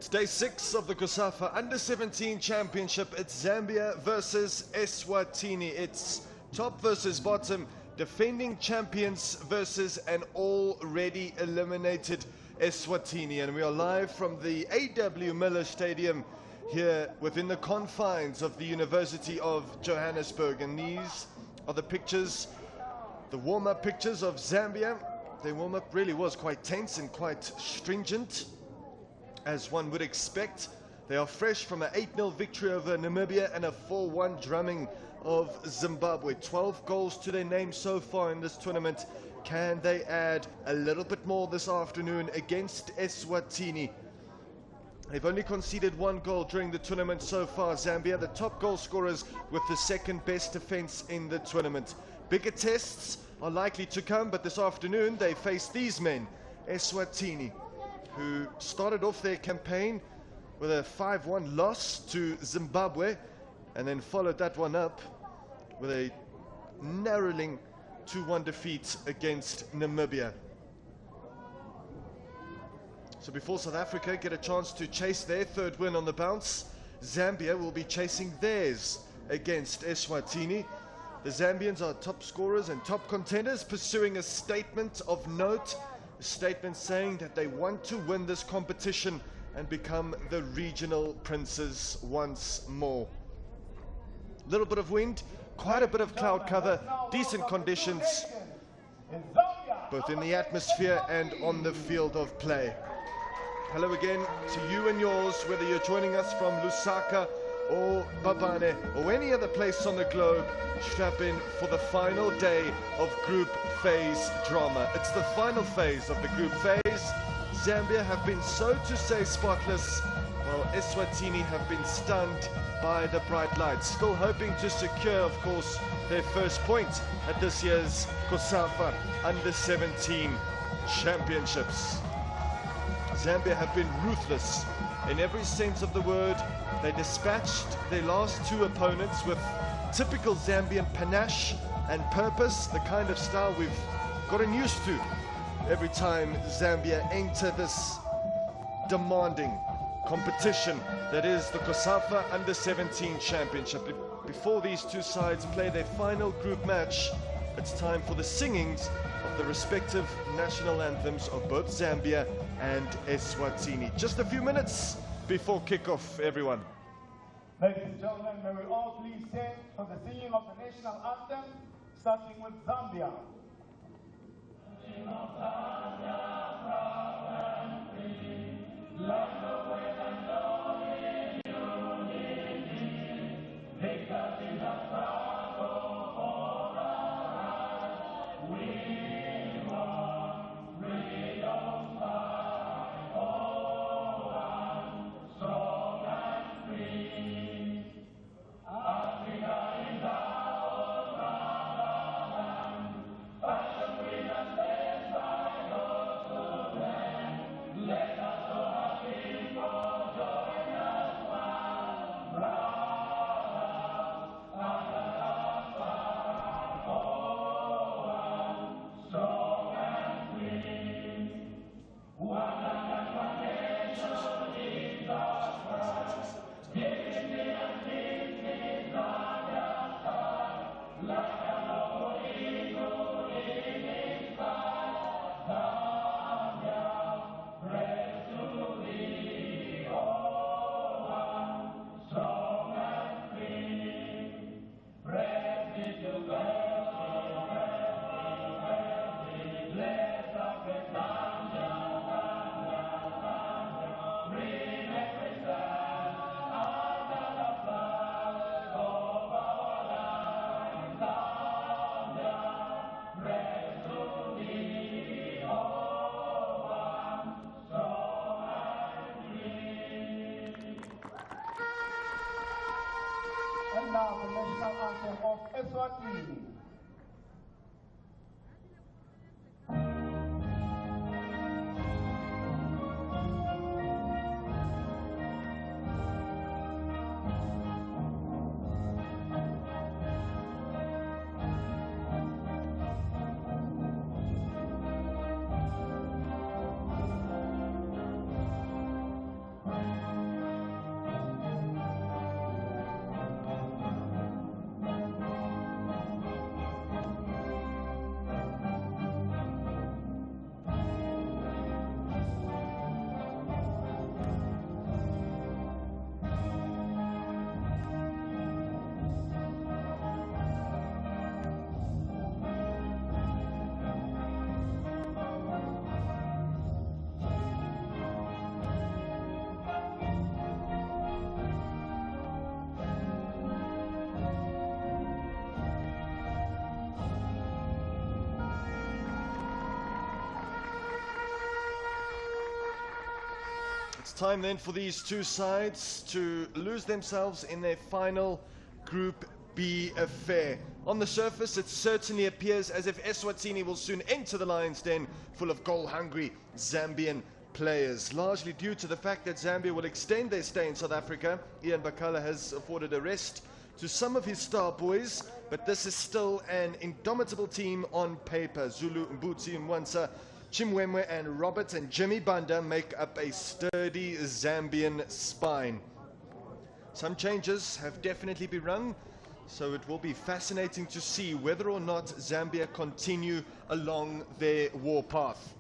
It's day 6 of the COSAFA u17 Championship. It's Zambia versus Eswatini. It's top versus bottom, defending champions versus an already eliminated Eswatini. And we are live from the A.W. Miller Stadium here within the confines of the University of Johannesburg. And these are the pictures, the warm-up pictures of Zambia. Their warm-up really was quite tense and quite stringent, as one would expect. They are fresh from an 8-0 victory over Namibia and a 4-1 drumming of Zimbabwe. 12 goals to their name so far in this tournament. Can they add a little bit more this afternoon against Eswatini? They've only conceded 1 goal during the tournament so far. Zambia, the top goal scorers with the second best defense in the tournament. Bigger tests are likely to come, but this afternoon they face these men, Eswatini, who started off their campaign with a 5-1 loss to Zimbabwe and then followed that one up with a narrowing 2-1 defeat against Namibia. So before South Africa get a chance to chase their 3rd win on the bounce, Zambia will be chasing theirs against Eswatini. The Zambians are top scorers and top contenders, pursuing a statement of note. A statement saying that they want to win this competition and become the regional princes once more. Little bit of wind, quite a bit of cloud cover, decent conditions, both in the atmosphere and on the field of play. Hello again to you and yours, whether you're joining us from Lusaka or Babane or any other place on the globe. Strap in for the final day of group phase drama. It's the final phase of the group phase. Zambia have been, so to say, spotless, while Eswatini have been stunned by the bright lights. Still hoping to secure, of course, their first point at this year's COSAFA u17 Championships. Zambia have been ruthless in every sense of the word. They dispatched their last 2 opponents with typical Zambian panache and purpose, the kind of style we've gotten used to every time Zambia enter this demanding competition that is the COSAFA u17 Championship. Before these 2 sides play their final group match, it's time for the singings of the respective national anthems of both Zambia and Eswatini. Just a few minutes before kickoff, everyone. Ladies and gentlemen, may we all please stand for the singing of the national anthem, starting with Zambia. And now the national anthem of Eswatini. It's time then for these two sides to lose themselves in their final Group B affair. On the surface, it certainly appears as if Eswatini will soon enter the lion's den full of goal-hungry Zambian players, largely due to the fact that Zambia will extend their stay in South Africa. Ian Bakala has afforded a rest to some of his star boys, but this is still an indomitable team on paper. Zulu, Mbuti, Mwansa, Chimwemwe and Robert and Jimmy Banda make up a sturdy Zambian spine. Some changes have definitely been rung, so it will be fascinating to see whether or not Zambia continue along their warpath.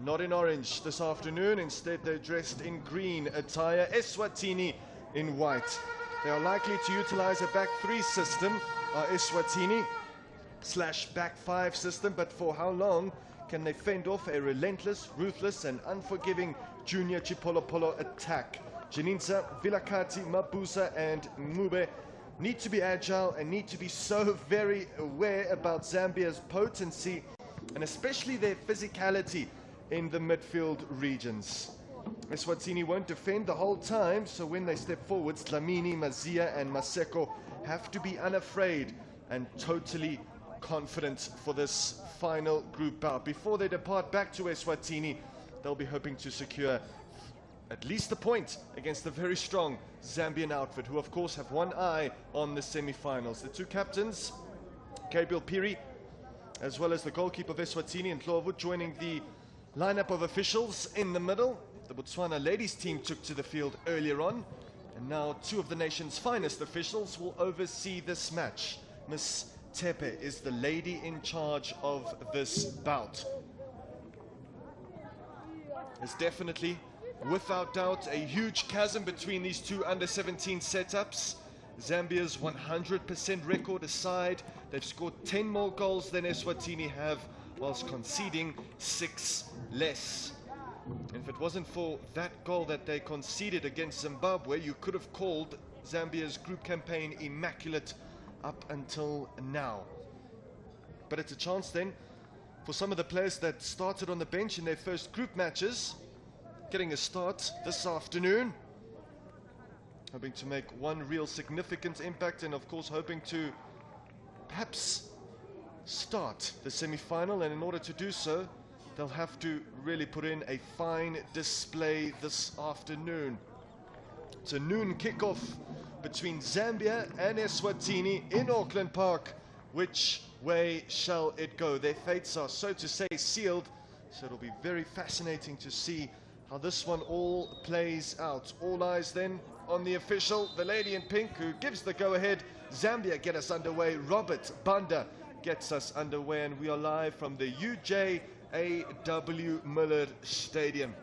Not in orange this afternoon, instead they're dressed in green attire, Eswatini in white. They are likely to utilize a back three system, Eswatini / back five system, but for how long can they fend off a relentless, ruthless and unforgiving junior Chipolopolo attack? Janinza, Vilakati, Mabusa and Mube need to be agile and need to be so very aware about Zambia's potency and especially their physicality in the midfield regions. Eswatini won't defend the whole time, so when they step forwards, Dlamini, Mazia and Maseko have to be unafraid and totally confident for this final group bout. Before they depart back to Eswatini, they'll be hoping to secure at least a point against the very strong Zambian outfit, who of course have one eye on the semi-finals. The two captains, Gabriel Piri, as well as the goalkeeper of Eswatini and Ndlovu, joining the lineup of officials in the middle. The Botswana ladies team took to the field earlier on, and now two of the nation's finest officials will oversee this match. Miss Tepe is the lady in charge of this bout. There's definitely, without doubt, a huge chasm between these two under-17 setups. Zambia's 100% record aside, they've scored 10 more goals than Eswatini have, whilst conceding 6 less. And if it wasn't for that goal that they conceded against Zimbabwe, you could have called Zambia's group campaign immaculate up until now. But it's a chance then for some of the players that started on the bench in their first group matches, getting a start this afternoon, hoping to make one real significant impact, and of course hoping to perhaps start the semi-final. And in order to do so, they'll have to really put in a fine display this afternoon. It's a noon kickoff between Zambia and Eswatini in Auckland Park. Which way shall it go? Their fates are, so to say, sealed, so it'll be very fascinating to see how this one all plays out. All eyes then on the official, the lady in pink, who gives the go-ahead. Zambia get us underway. Robert Banda gets us underway, and we are live from the UJAW Miller Stadium.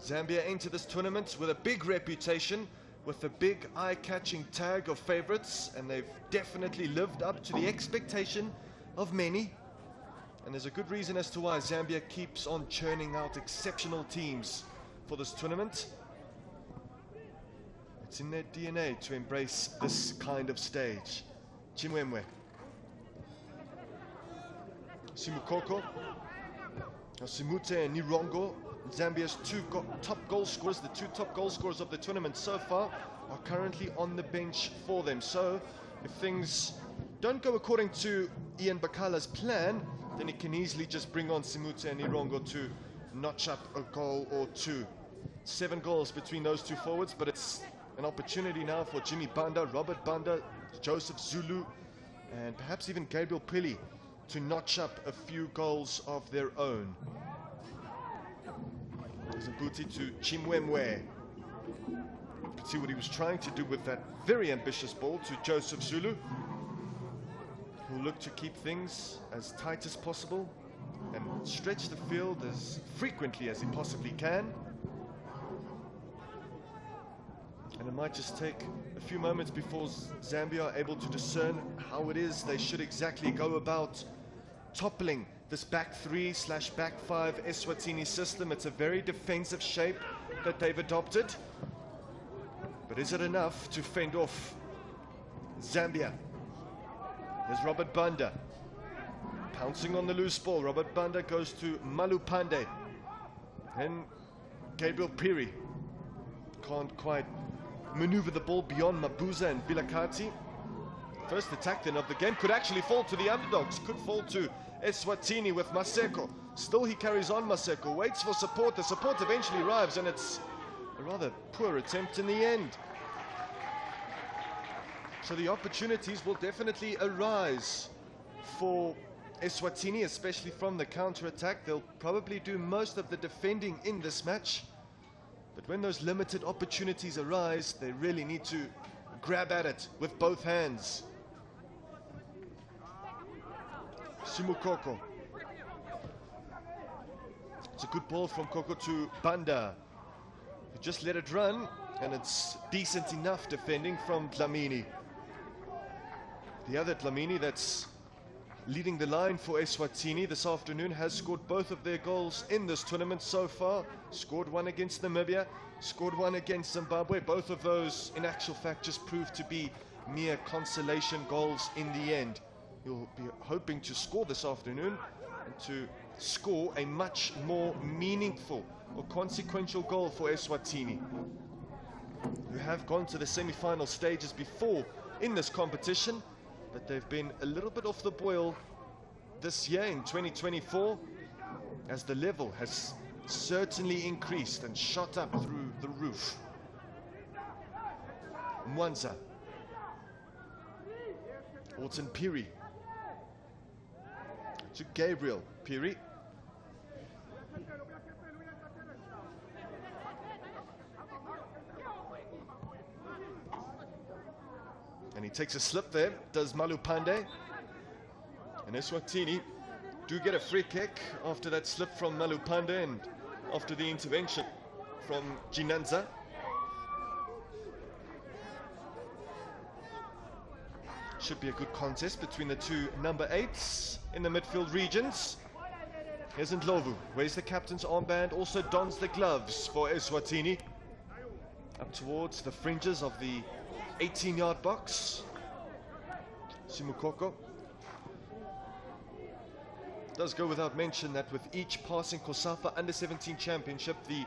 Zambia enter this tournament with a big reputation, with a big eye-catching tag of favorites, and they've definitely lived up to the expectation of many. And there's a good reason as to why Zambia keeps on churning out exceptional teams for this tournament. It's in their DNA to embrace this kind of stage. Chimwemwe, Simukoko, Simute and Nirongo, Zambia's top goal scorers, the two top goal scorers of the tournament so far, are currently on the bench for them. So if things don't go according to Ian Bakala's plan, then he can easily just bring on Simute and Nirongo to notch up a goal or two. 7 goals between those two forwards, but it's an opportunity now for Jimmy Banda, Robert Banda, Joseph Zulu, and perhaps even Gabriel Pili to notch up a few goals of their own. There's a booty to Chimwemwe. You can see what he was trying to do with that very ambitious ball to Joseph Zulu, who looked to keep things as tight as possible and stretch the field as frequently as he possibly can. And it might just take a few moments before Zambia are able to discern how it is they should exactly go about toppling this back three / back five Eswatini system. It's a very defensive shape that they've adopted. But is it enough to fend off Zambia? There's Robert Banda pouncing on the loose ball. Robert Banda goes to Malupande. And Gabriel Piri can't quite maneuver the ball beyond Mabuza and Bilakati. First attack then of the game could actually fall to the underdogs, could fall to Eswatini with Maseko. Still he carries on. Maseko waits for support. The support eventually arrives, and it's a rather poor attempt in the end. So the opportunities will definitely arise for Eswatini, especially from the counter-attack. They'll probably do most of the defending in this match. But when those limited opportunities arise, they really need to grab at it with both hands. Simukoko. It's a good ball from Koko to Banda. He just let it run, and it's decent enough defending from Dlamini. The other Dlamini that's leading the line for Eswatini this afternoon has scored both of their goals in this tournament so far. Scored one against Namibia, scored one against Zimbabwe. Both of those, in actual fact, just proved to be mere consolation goals in the end. You'll be hoping to score this afternoon and to score a much more meaningful or consequential goal for Eswatini, who have gone to the semi-final stages before in this competition, but they've been a little bit off the boil this year in 2024, as the level has certainly increased and shot up through the roof. Mwanza, Orton Piri to Gabriel Piri. And he takes a slip there, does Malupande. And Eswatini do get a free kick after that slip from Malupande and after the intervention from Jinanza. Should be a good contest between the two number 8s in the midfield regions. Here's Ndlovu, wears the captain's armband, also dons the gloves for Eswatini. Up towards the fringes of the 18-yard box. Simukoko. Does go without mention that with each passing COSAFA under-17 championship, the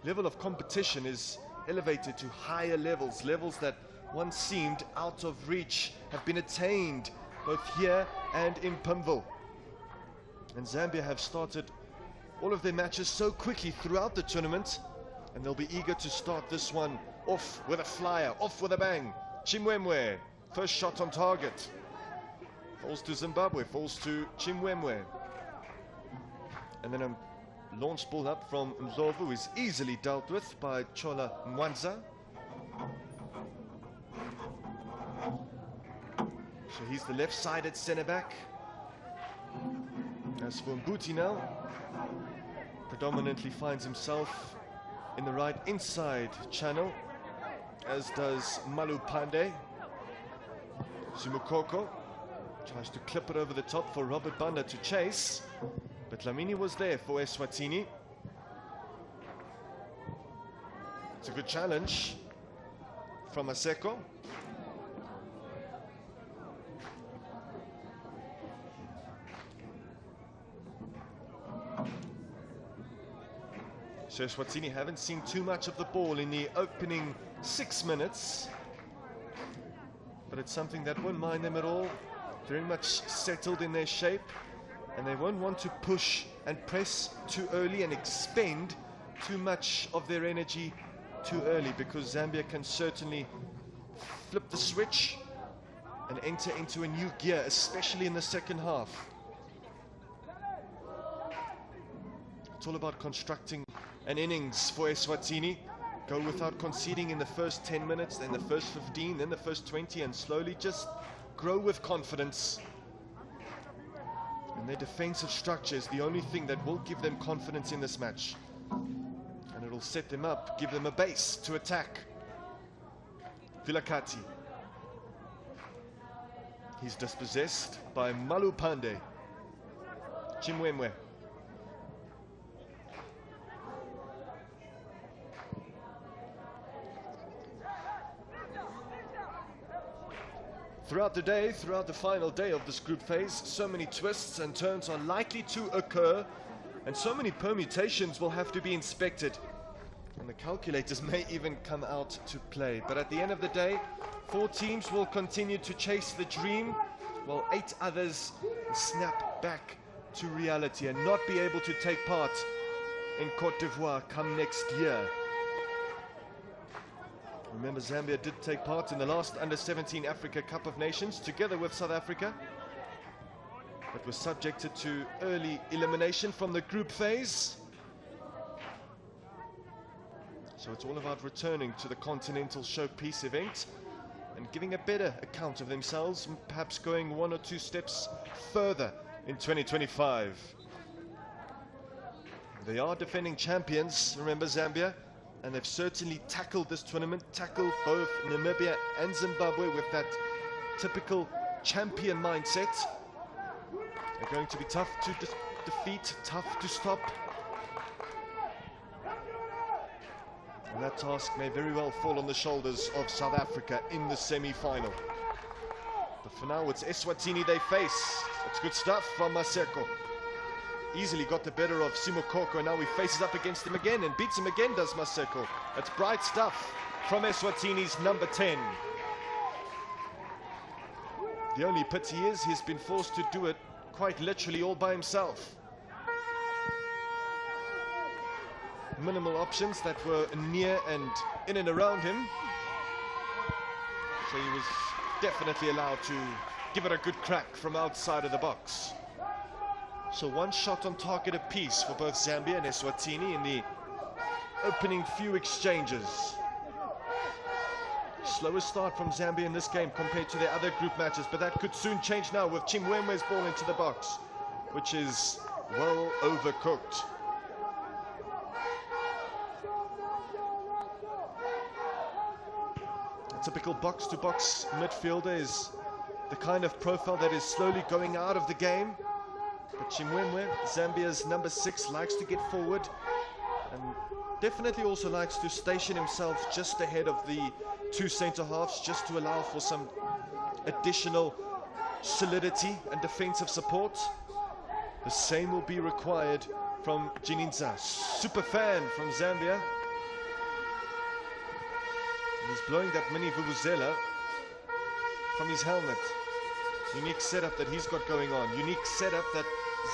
level of competition is elevated to higher levels. Levels that once seemed out of reach have been attained both here and in Pimville. And Zambia have started all of their matches so quickly throughout the tournament, and they'll be eager to start this one off with a flyer, off with a bang. Chimwemwe, first shot on target. Falls to Zimbabwe, falls to Chimwemwe. And then a launch ball up from Ndlovu is easily dealt with by Chola Mwanza. So he's the left-sided centre-back. As for Mbuti now, predominantly finds himself in the right inside channel, as does Malupande. Simukoko tries to clip it over the top for Robert Banda to chase, but Dlamini was there for Eswatini. It's a good challenge from Maseko. So Eswatini haven't seen too much of the ball in the opening 6 minutes, but it's something that won't mind them at all. Very much settled in their shape, and they won't want to push and press too early and expend too much of their energy too early, because Zambia can certainly flip the switch and enter into a new gear, especially in the second half. It's all about constructing an innings for Eswatini. Go without conceding in the first 10 minutes, then the first 15, then the first 20, and slowly just grow with confidence. And their defensive structure is the only thing that will give them confidence in this match. And it'll set them up, give them a base to attack. Vilakati. He's dispossessed by Malupande. Chimwemwe. Throughout the day, throughout the final day of this group phase, so many twists and turns are likely to occur, And so many permutations will have to be inspected. And the calculators may even come out to play. But at the end of the day, 4 teams will continue to chase the dream, while 8 others will snap back to reality and not be able to take part in Cote d'Ivoire come next year. Remember, Zambia did take part in the last Under-17 Africa Cup of Nations together with South Africa, but was subjected to early elimination from the group phase. So it's all about returning to the Continental Showpiece event and giving a better account of themselves, perhaps going 1 or 2 steps further in 2025. They are defending champions, remember, Zambia, and they've certainly tackled this tournament, tackled both Namibia and Zimbabwe with that typical champion mindset. They're going to be tough to defeat, tough to stop. And that task may very well fall on the shoulders of South Africa in the semi-final. But for now, it's Eswatini they face. It's good stuff from Maseko. Easily got the better of Simokoko, and now he faces up against him again and beats him again, does Maseko. That's bright stuff from Eswatini's number 10. The only pity is he's been forced to do it quite literally all by himself. Minimal options that were near and in and around him. So he was definitely allowed to give it a good crack from outside of the box. So 1 shot on target apiece for both Zambia and Eswatini in the opening few exchanges. Slower start from Zambia in this game compared to their other group matches, but that could soon change now with Chimwemwe's ball into the box, which is well overcooked. A typical box-to-box midfielder is the kind of profile that is slowly going out of the game. But Chimwemwe, Zambia's number 6, likes to get forward and definitely also likes to station himself just ahead of the 2 centre-halves, just to allow for some additional solidity and defensive support. The same will be required from Jininza, super fan from Zambia. And he's blowing that mini vuvuzela from his helmet. Unique setup that he's got going on. Unique setup that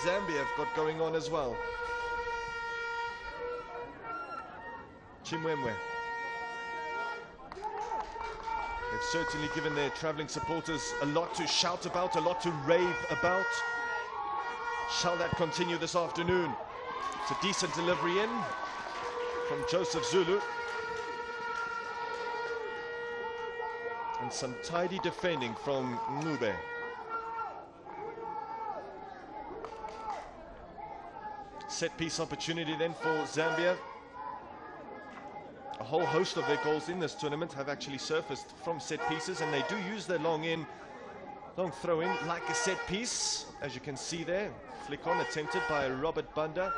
Zambia have got going on as well. Chimwemwe. They've certainly given their travelling supporters a lot to shout about, a lot to rave about. Shall that continue this afternoon? It's a decent delivery in from Joseph Zulu. And some tidy defending from Ngube. Set piece opportunity then for Zambia. A whole host of their goals in this tournament have actually surfaced from set pieces, and they do use their long throw in like a set piece, as you can see there. Flick on attempted by Robert Banda.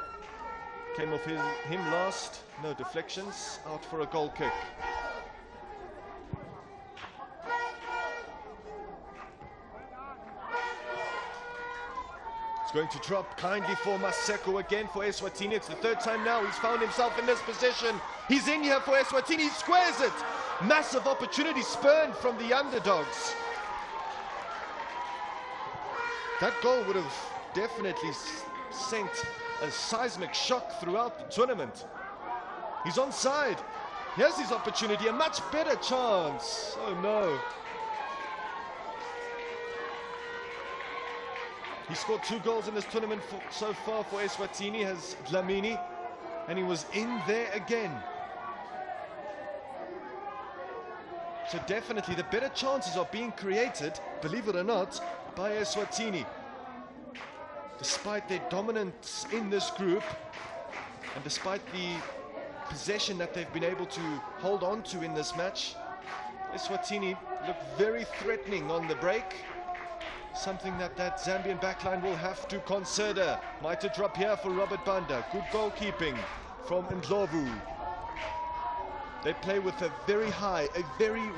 Came off him last, no deflections, out for a goal kick. Going to drop kindly for Maseko again for Eswatini. It's the 3rd time now he's found himself in this position. He's in here for Eswatini. He squares it. Massive opportunity spurned from the underdogs. That goal would have definitely sent a seismic shock throughout the tournament. He's onside. Here's his opportunity. A much better chance. Oh no. He scored 2 goals in this tournament so far for Eswatini, has Dlamini, and he was in there again. So definitely the better chances are being created, believe it or not, by Eswatini. Despite their dominance in this group, and despite the possession that they've been able to hold on to in this match, Eswatini looked very threatening on the break. Something that Zambian backline will have to consider. Might a drop here for Robert Banda. Good goalkeeping from Ndlovu. They play with a very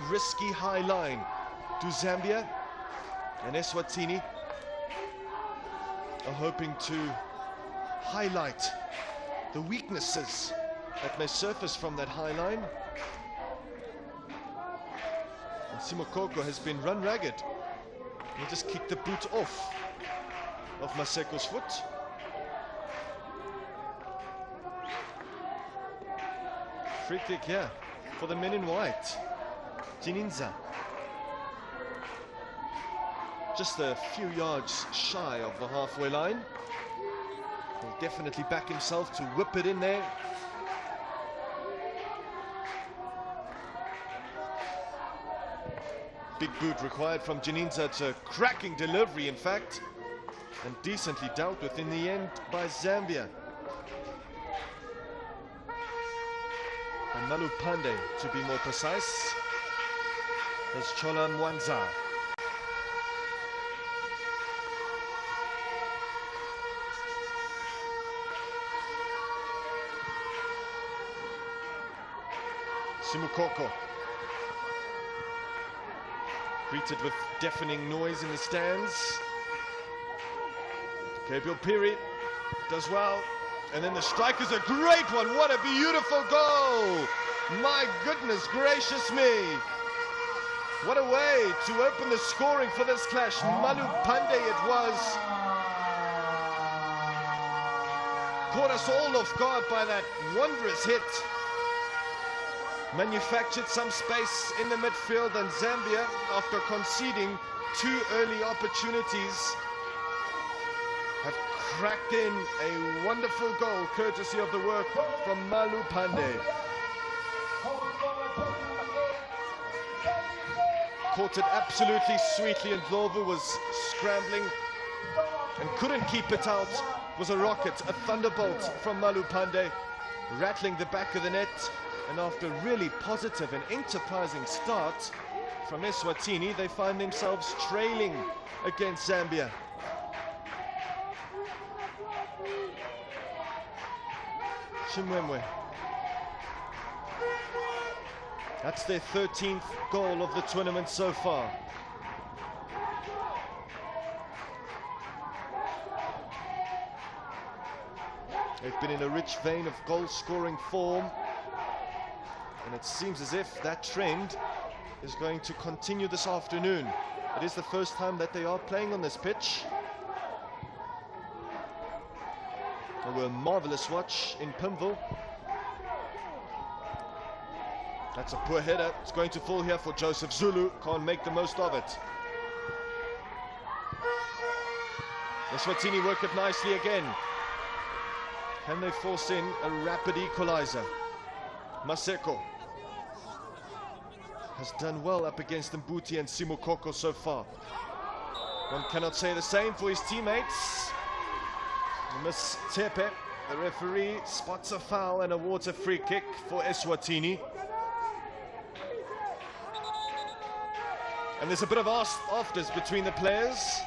risky high line. To Zambia and Eswatini are hoping to highlight the weaknesses that may surface from that high line. And Simokoko has been run ragged. He just kicked the boot off of Maseko's foot. Free kick here for the men in white. Jininza. Just a few yards shy of the halfway line. He'll definitely back himself to whip it in there. Big boot required from Jininza. It's a cracking delivery, in fact, and decently dealt with in the end by Zambia. And Malu Pande, to be more precise, as Chola Mwanza. Simukoko, greeted with deafening noise in the stands. Gabriel Piri does well, and then the strike is a great one. What a beautiful goal! My goodness gracious me! What a way to open the scoring for this clash. Malu Pande it was. Caught us all off guard by that wondrous hit. Manufactured some space in the midfield, and Zambia, after conceding 2 early opportunities, have cracked in a wonderful goal courtesy of the work from Malu Pande. Caught it absolutely sweetly, and Ndlovu was scrambling and couldn't keep it out. It was a rocket, a thunderbolt from Malu Pande, rattling the back of the net. And after a really positive and enterprising start from Eswatini, they find themselves trailing against Zambia. Chimwemwe. That's their 13th goal of the tournament so far. They've been in a rich vein of goal-scoring form, and it seems as if that trend is going to continue this afternoon. It is the first time that they are playing on this pitch. They were a marvelous watch in Pimville. That's a poor header. It's going to fall here for Joseph Zulu. Can't make the most of it. Eswatini work it nicely again. Can they force in a rapid equalizer? Maseko has done well up against Mbuti and Simukoko so far. One cannot say the same for his teammates. Miss Tepe, the referee, spots a foul and awards a free kick for Eswatini. And there's a bit of afters between the players.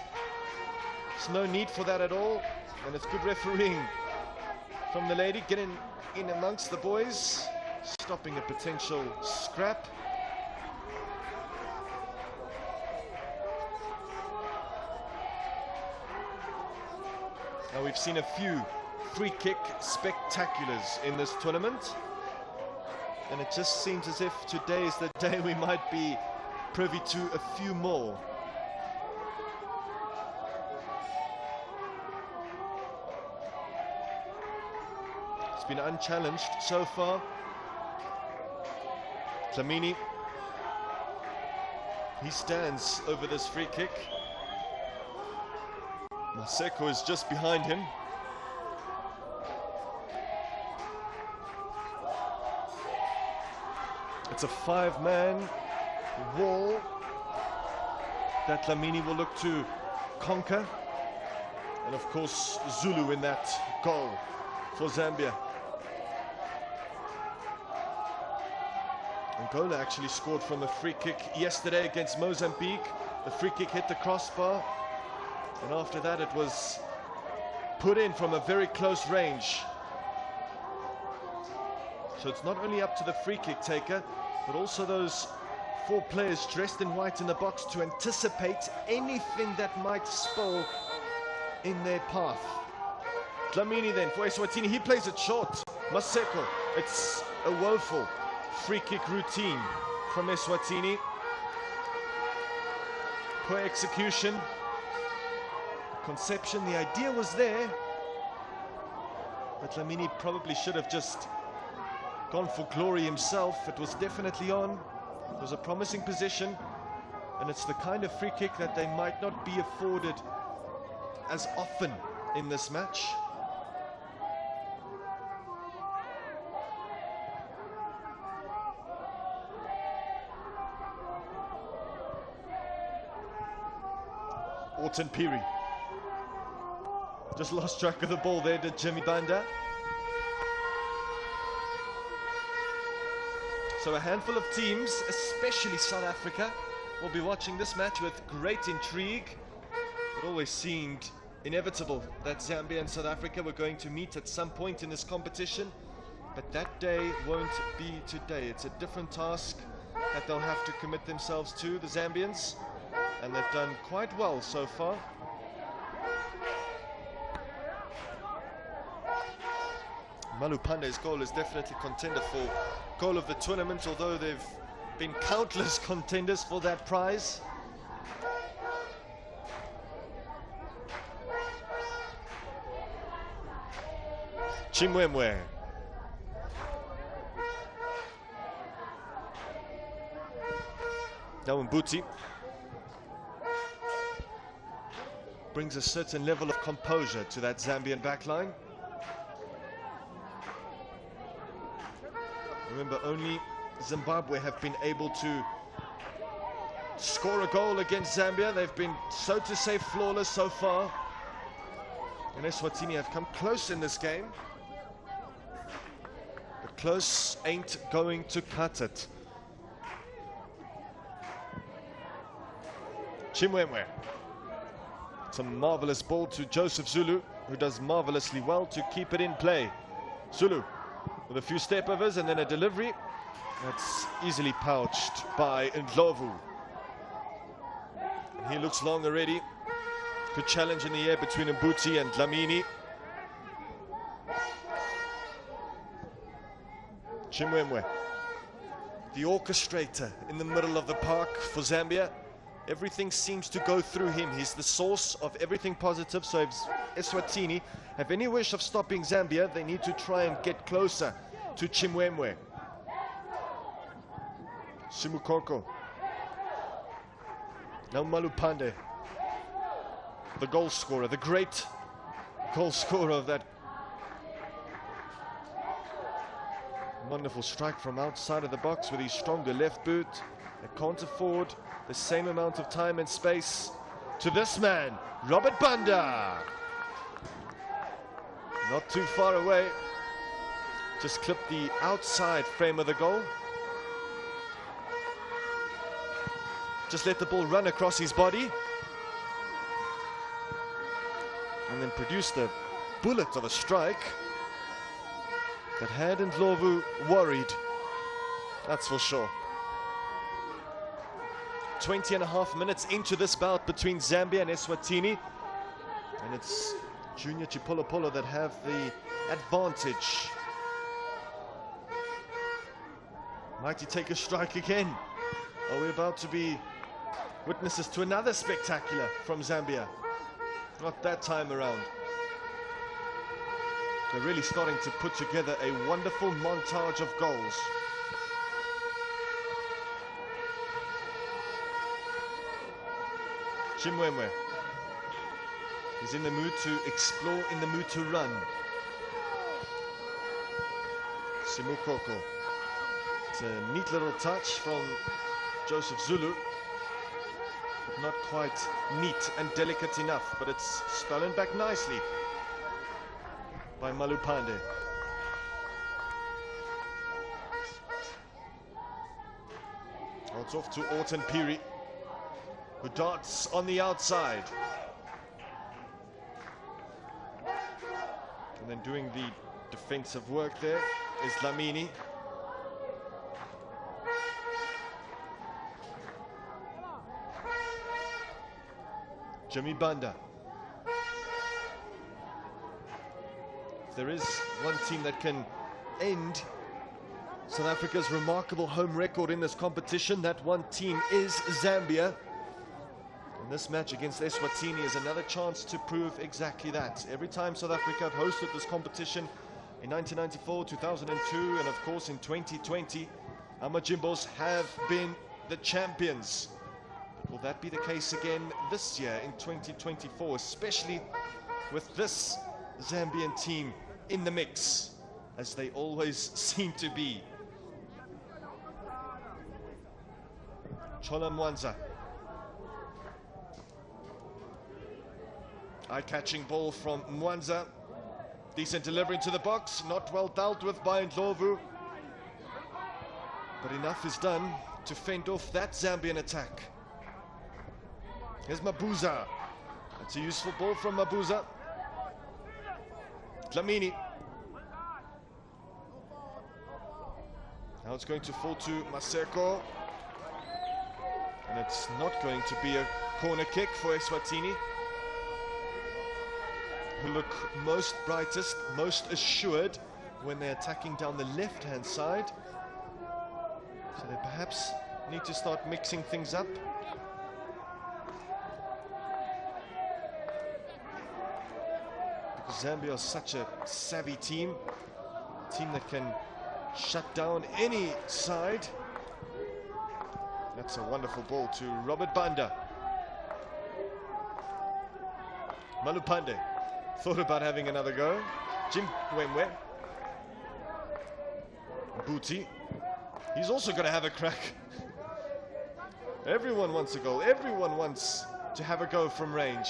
There's no need for that at all, and it's good refereeing from the lady, getting in amongst the boys, stopping a potential scrap. Now we've seen a few free kick spectaculars in this tournament, and it just seems as if today is the day we might be privy to a few more. It's been unchallenged so far. Dlamini, he stands over this free kick. Maseko is just behind him. It's a 5-man wall that Dlamini will look to conquer. And of course, Zulu in that goal for Zambia. Angola actually scored from a free kick yesterday against Mozambique. The free kick hit the crossbar, and after that it was put in from a very close range. So it's not only up to the free kick taker, but also those 4 players dressed in white in the box to anticipate anything that might spill in their path. Dlamini then for Eswatini. He plays it short. Maseko. It's a woeful free kick routine from Eswatini. Poor execution. Conception, the idea was there. But Dlamini probably should have just gone for glory himself. It was definitely on. It was a promising position. And it's the kind of free kick that they might not be afforded as often in this match. Orton Piri. Just lost track of the ball there, did Jimmy Banda. So a handful of teams, especially South Africa, will be watching this match with great intrigue. It always seemed inevitable that Zambia and South Africa were going to meet at some point in this competition, but that day won't be today. It's a different task that they'll have to commit themselves to, the Zambians, and they've done quite well so far. Malupande's goal is definitely contender for goal of the tournament, although they've been countless contenders for that prize. Chimwemwe. Now Mbuti brings a certain level of composure to that Zambian backline. Remember, only Zimbabwe have been able to score a goal against Zambia. They've been, so to say, flawless so far. And Eswatini have come close in this game. But close ain't going to cut it. Chimwemwe. It's a marvelous ball to Joseph Zulu, who does marvelously well to keep it in play. Zulu with a few step-overs and then a delivery that's easily pouched by Ndlovu. And he looks long already. Good challenge in the air between Mbuti and Dlamini. Chimwemwe, the orchestrator in the middle of the park for Zambia. Everything seems to go through him. He's the source of everything positive. So if Eswatini have any wish of stopping Zambia, they need to try and get closer to Chimwemwe. Simukoko. Now Malupande, the goal scorer, the great goal scorer of that wonderful strike from outside of the box with his stronger left boot. They can't afford the same amount of time and space to this man, Robert Banda. Not too far away. Just clipped the outside frame of the goal. Just let the ball run across his body. And then produced a bullet of a strike that had Ndlovu worried. That's for sure. 20.5 minutes into this bout between Zambia and Eswatini. And it's Junior Chipolopolo that have the advantage. Might he take a strike again? Are we about to be witnesses to another spectacular from Zambia? Not that time around. They're really starting to put together a wonderful montage of goals. Chimwemwe is in the mood to explore, in the mood to run. Simukoko. It's a neat little touch from Joseph Zulu. But not quite neat and delicate enough, but it's stolen back nicely by Malupande. Oh, it's off to Orton Piri, who darts on the outside. And then doing the defensive work there is Dlamini. Jimmy Banda. If there is one team that can end South Africa's remarkable home record in this competition, that one team is Zambia. And this match against Eswatini is another chance to prove exactly that. Every time South Africa have hosted this competition, in 1994, 2002, and of course in 2020, Amajimbos have been the champions. Will that be the case again this year in 2024, especially with this Zambian team in the mix, as they always seem to be? Chola Mwanza. Eye-catching ball from Mwanza. Decent delivery into the box, not well dealt with by Ndlovu. But enough is done to fend off that Zambian attack. Here's Mabuza. That's a useful ball from Mabuza. Dlamini. Now it's going to fall to Maseko. And it's not going to be a corner kick for Eswatini, who look most brightest, most assured when they're attacking down the left-hand side. So they perhaps need to start mixing things up. Because Zambia is such a savvy team, a team that can shut down any side. That's a wonderful ball to Robert Banda. Malupande thought about having another go. Jim Wemwe. Booty. He's also going to have a crack. Everyone wants a goal. Everyone wants to have a go from range.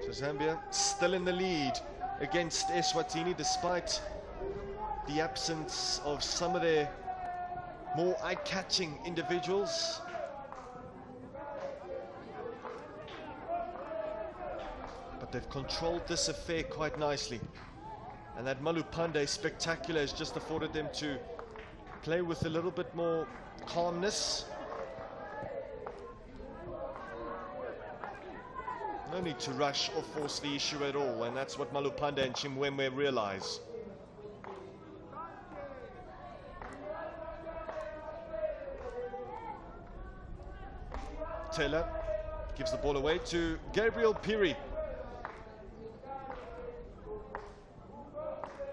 So Zambia still in the lead against Eswatini, despite the absence of some of their more eye-catching individuals. But they've controlled this affair quite nicely. And that Malupande spectacular has just afforded them to play with a little bit more calmness. No need to rush or force the issue at all, and that's what Malupande and Chimwemwe realize. Taylor gives the ball away to Gabriel Piri.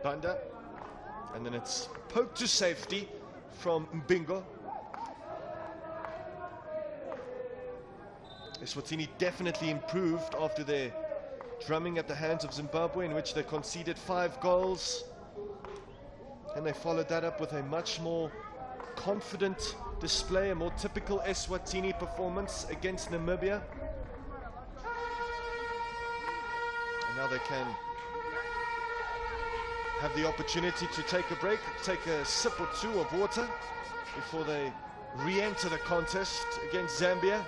Banda, and then it's poked to safety from Mbingo. Eswatini definitely improved after their drumming at the hands of Zimbabwe, in which they conceded 5 goals. And they followed that up with a much more confident display, a more typical Eswatini performance against Namibia. And now they can have the opportunity to take a break, take a sip or two of water before they re-enter the contest against Zambia.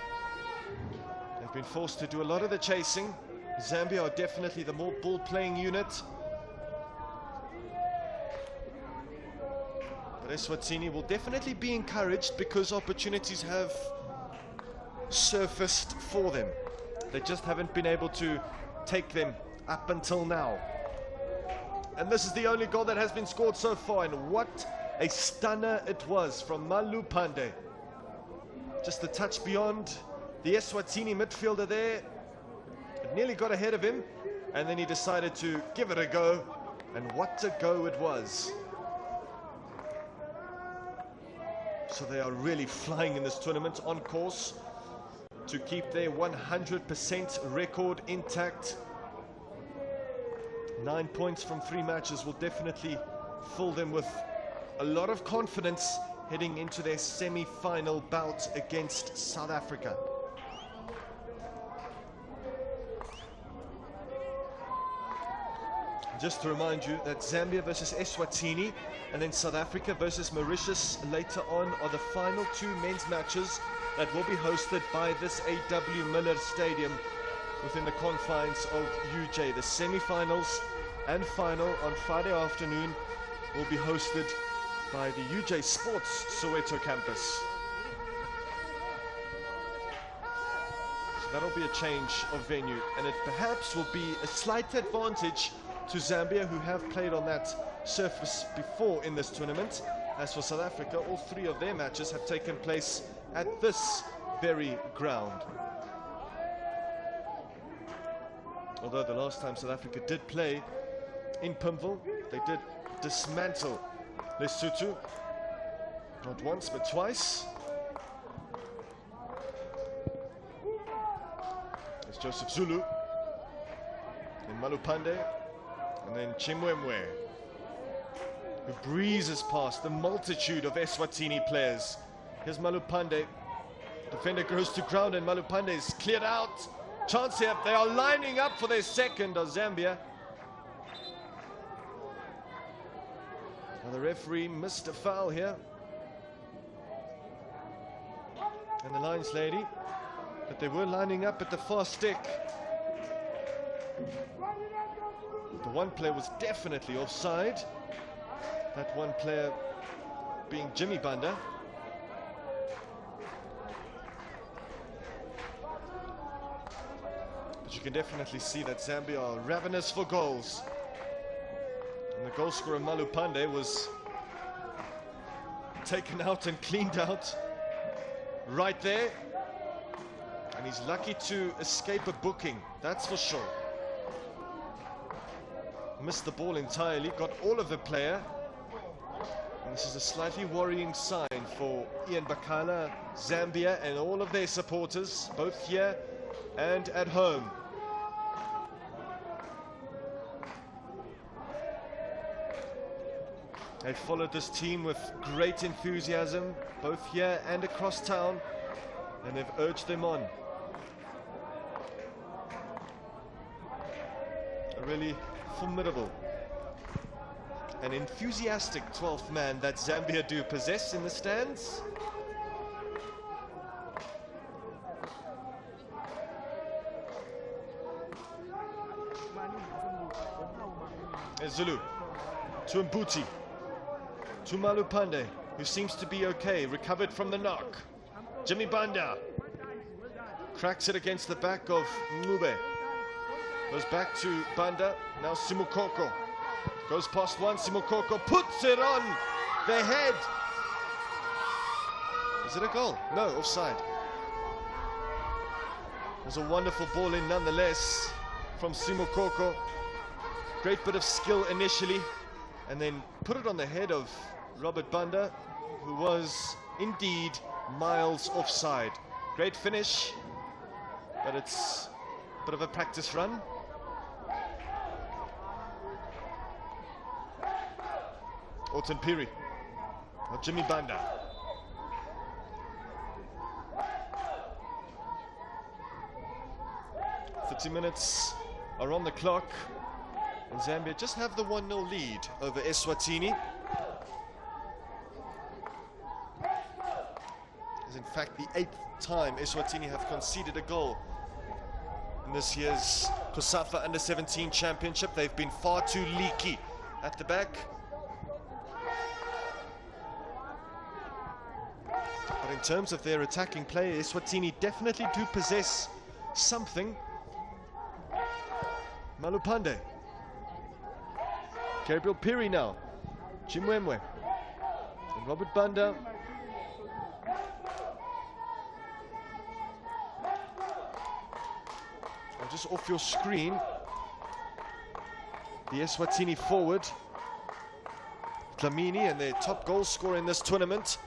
They've been forced to do a lot of the chasing. Zambia are definitely the more ball-playing unit. But Eswatini will definitely be encouraged because opportunities have surfaced for them. They just haven't been able to take them up until now. And this is the only goal that has been scored so far, and what a stunner it was from Malupande. Just a touch beyond the Eswatini midfielder there. It nearly got ahead of him, and then he decided to give it a go, and what a go it was. So they are really flying in this tournament, on course to keep their 100% record intact. 9 points from 3 matches will definitely fill them with a lot of confidence heading into their semi-final bout against South Africa. Just to remind you that Zambia versus Eswatini and then South Africa versus Mauritius later on are the final 2 men's matches that will be hosted by this A.W. Miller Stadium within the confines of UJ. The semi-finals and final on Friday afternoon will be hosted by the UJ Sports Soweto campus. So that'll be a change of venue, and it perhaps will be a slight advantage to Zambia, who have played on that surface before in this tournament. As for South Africa, all 3 of their matches have taken place at this very ground. Although the last time South Africa did play in Pimville, they did dismantle Lesotho, not once but twice. It's Joseph Zulu, and Malupande, and then Chimwemwe, who breezes past the multitude of Eswatini players. Here's Malupande. Defender goes to ground and Malupande is cleared out. Chance here. They are lining up for their second of Zambia. Now the referee missed a foul here. And the lines lady. But they were lining up at the far stick. The one player was definitely offside. That one player being Jimmy Banda. But you can definitely see that Zambia are ravenous for goals. And the goal scorer Malupande was taken out and cleaned out right there. And he's lucky to escape a booking, that's for sure. Missed the ball entirely, got all of the player. And this is a slightly worrying sign for Ian Bakala, Zambia, and all of their supporters, both here and at home. They followed this team with great enthusiasm, both here and across town, and they've urged them on. A really formidable and enthusiastic 12th man that Zambia do possess in the stands. Zulu to Mbuti, to Malupande, who seems to be okay, recovered from the knock. Jimmy Banda cracks it against the back of Ngube. Goes back to Banda, now Simukoko. Goes past one, Simukoko puts it on the head. Is it a goal? No, offside. It was a wonderful ball in nonetheless from Simukoko. Great bit of skill initially, and then put it on the head of Robert Banda, who was indeed miles offside. Great finish, but it's a bit of a practice run. Orton Piri, or Jimmy Banda. "30 minutes are on the clock, and Zambia just have the 1-0 lead over Eswatini. It's in fact the 8th time Eswatini have conceded a goal in this year's COSAFA u17 Championship. They've been far too leaky at the back. But in terms of their attacking play, Eswatini definitely do possess something. Malupande. Gabriel Piri now. Chimwemwe. And Robert Banda. And just off your screen, the Eswatini forward, Dlamini, and their top goal scorer in this tournament,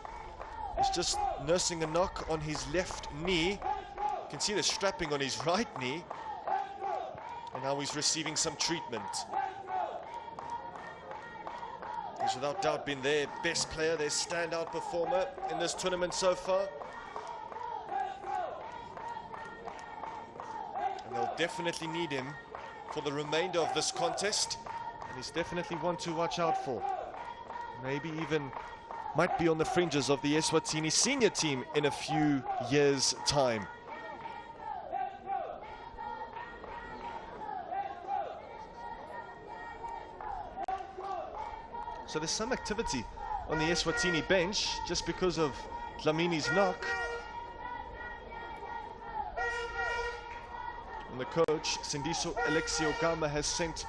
is just nursing a knock on his left knee. You can see the strapping on his right knee. And now he's receiving some treatment. He's without doubt been their best player, their standout performer in this tournament so far. And they'll definitely need him for the remainder of this contest. And he's definitely one to watch out for. Maybe even might be on the fringes of the Eswatini senior team in a few years' time. So there's some activity on the Eswatini bench just because of Dlamini's knock. And the coach, Sindiso Alexio Gama, has sent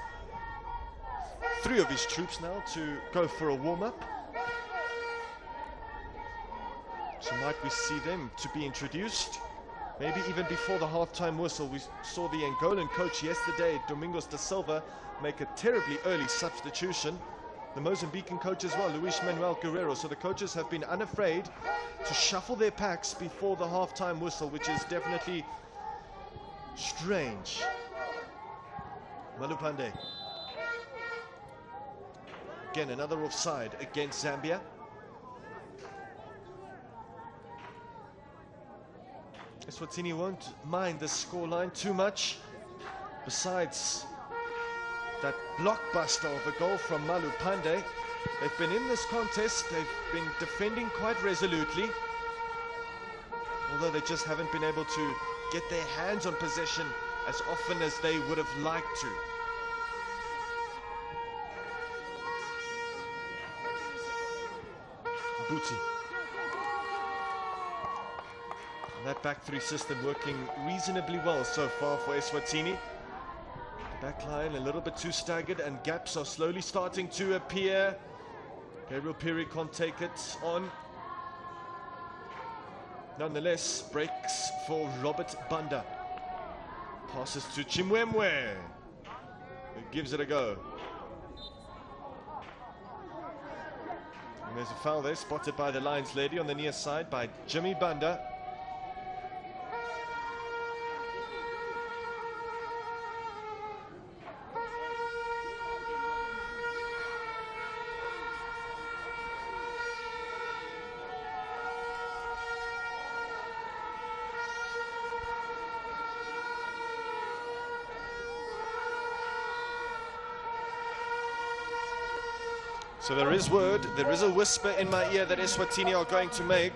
3 of his troops now to go for a warm-up. So might we see them to be introduced? Maybe even before the half-time whistle. We saw the Angolan coach yesterday, Domingos da Silva, make a terribly early substitution. The Mozambican coach as well, Luis Manuel Guerrero. So the coaches have been unafraid to shuffle their packs before the half-time whistle, which is definitely strange. Malupande. Again, another offside against Zambia. Eswatini won't mind the scoreline too much. Besides that blockbuster of a goal from Malupande, they've been in this contest, they've been defending quite resolutely, although they just haven't been able to get their hands on possession as often as they would have liked to. Buti. That back three system working reasonably well so far for Eswatini. The back line a little bit too staggered and gaps are slowly starting to appear. Gabriel Piri can't take it on. Nonetheless, breaks for Robert Banda. Passes to Chimwemwe, who gives it a go. And there's a foul there, spotted by the Lions lady on the near side by Jimmy Banda. So there is word, there is a whisper in my ear that Eswatini are going to make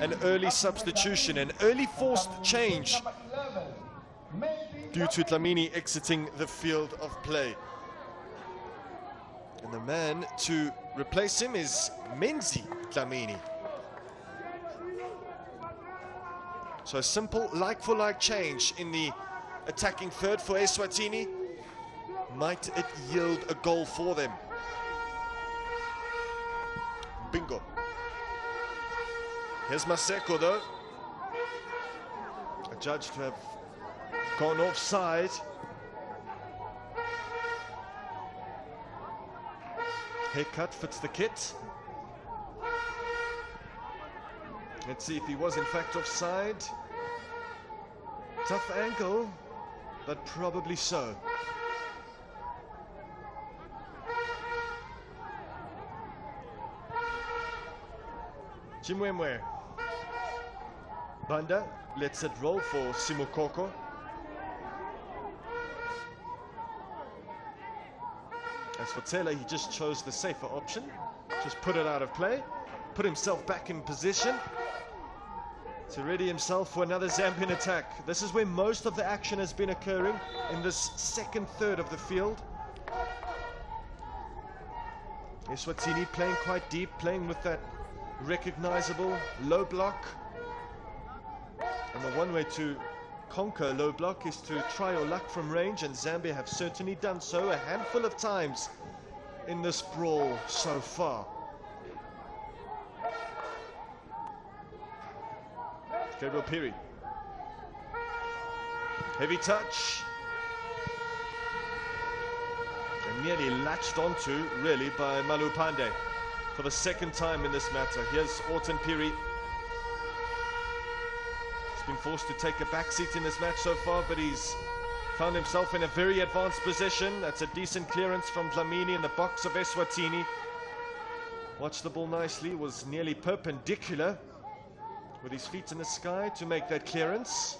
an early substitution, an early forced change due to Dlamini exiting the field of play. And the man to replace him is Menzi Dlamini. So a simple like-for-like change in the attacking third for Eswatini. Might it yield a goal for them? Bingo. Here's Maseko though. Adjudged to have gone offside. Haircut fits the kit. Let's see if he was in fact offside. Tough angle, but probably so. Chimwemwe. Banda lets it roll for Simukoko. As for Taylor, he just chose the safer option. Just put it out of play. Put himself back in position to ready himself for another Zambian attack. This is where most of the action has been occurring, in this second third of the field. Eswatini playing quite deep, playing with that recognizable low block. And the one way to conquer low block is to try your luck from range, and Zambia have certainly done so a handful of times in this brawl so far. Gabriel Piri. Heavy touch. And nearly latched onto, really, by Malupande for the second time in this matter. Here's Orton Piri. He's been forced to take a back seat in this match so far, but he's found himself in a very advanced position. That's a decent clearance from Dlamini in the box of Eswatini. Watched the ball nicely, was nearly perpendicular with his feet in the sky to make that clearance.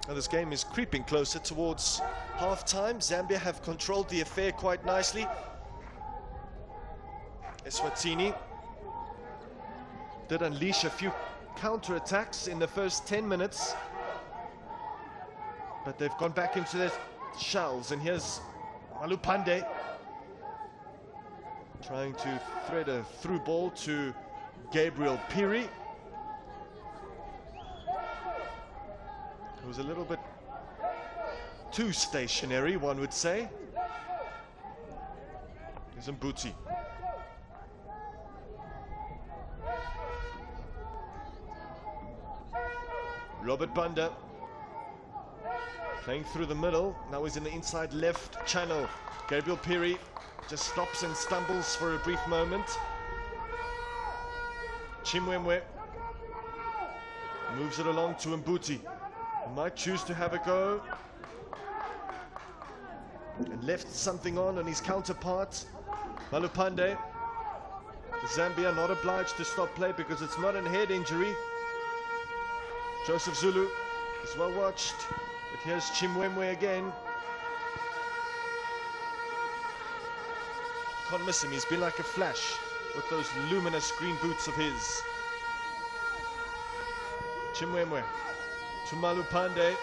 Now this game is creeping closer towards half-time. Zambia have controlled the affair quite nicely. Eswatini did unleash a few counter-attacks in the first 10 minutes. But they've gone back into their shells. And here's Malupande trying to thread a through ball to Gabriel Piri. It was a little bit too stationary, one would say. Here's Mbuti. Robert Banda playing through the middle. Now he's in the inside left channel. Gabriel Piri just stops and stumbles for a brief moment. Chimwemwe moves it along to Mbuti. He might choose to have a go. And left something on his counterpart, Malupande. Zambia not obliged to stop play because it's not a head injury. Joseph Zulu is well watched. But here's Chimwemwe again. Can't miss him. He's been like a flash with those luminous green boots of his. Chimwemwe to Malupande.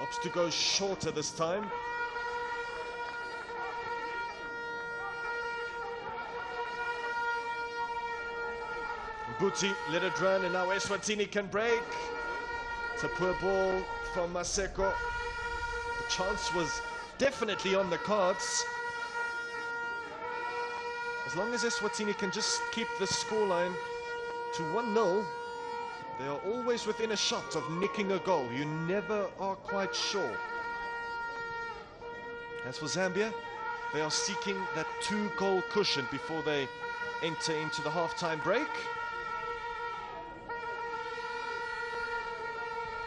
Opts to go shorter this time. Mbuti let it run, and now Eswatini can break. It's a poor ball from Maseko. The chance was definitely on the cards. As long as Eswatini can just keep the scoreline to 1-0, they are always within a shot of nicking a goal. You never are quite sure. As for Zambia, they are seeking that 2-goal cushion before they enter into the half-time break.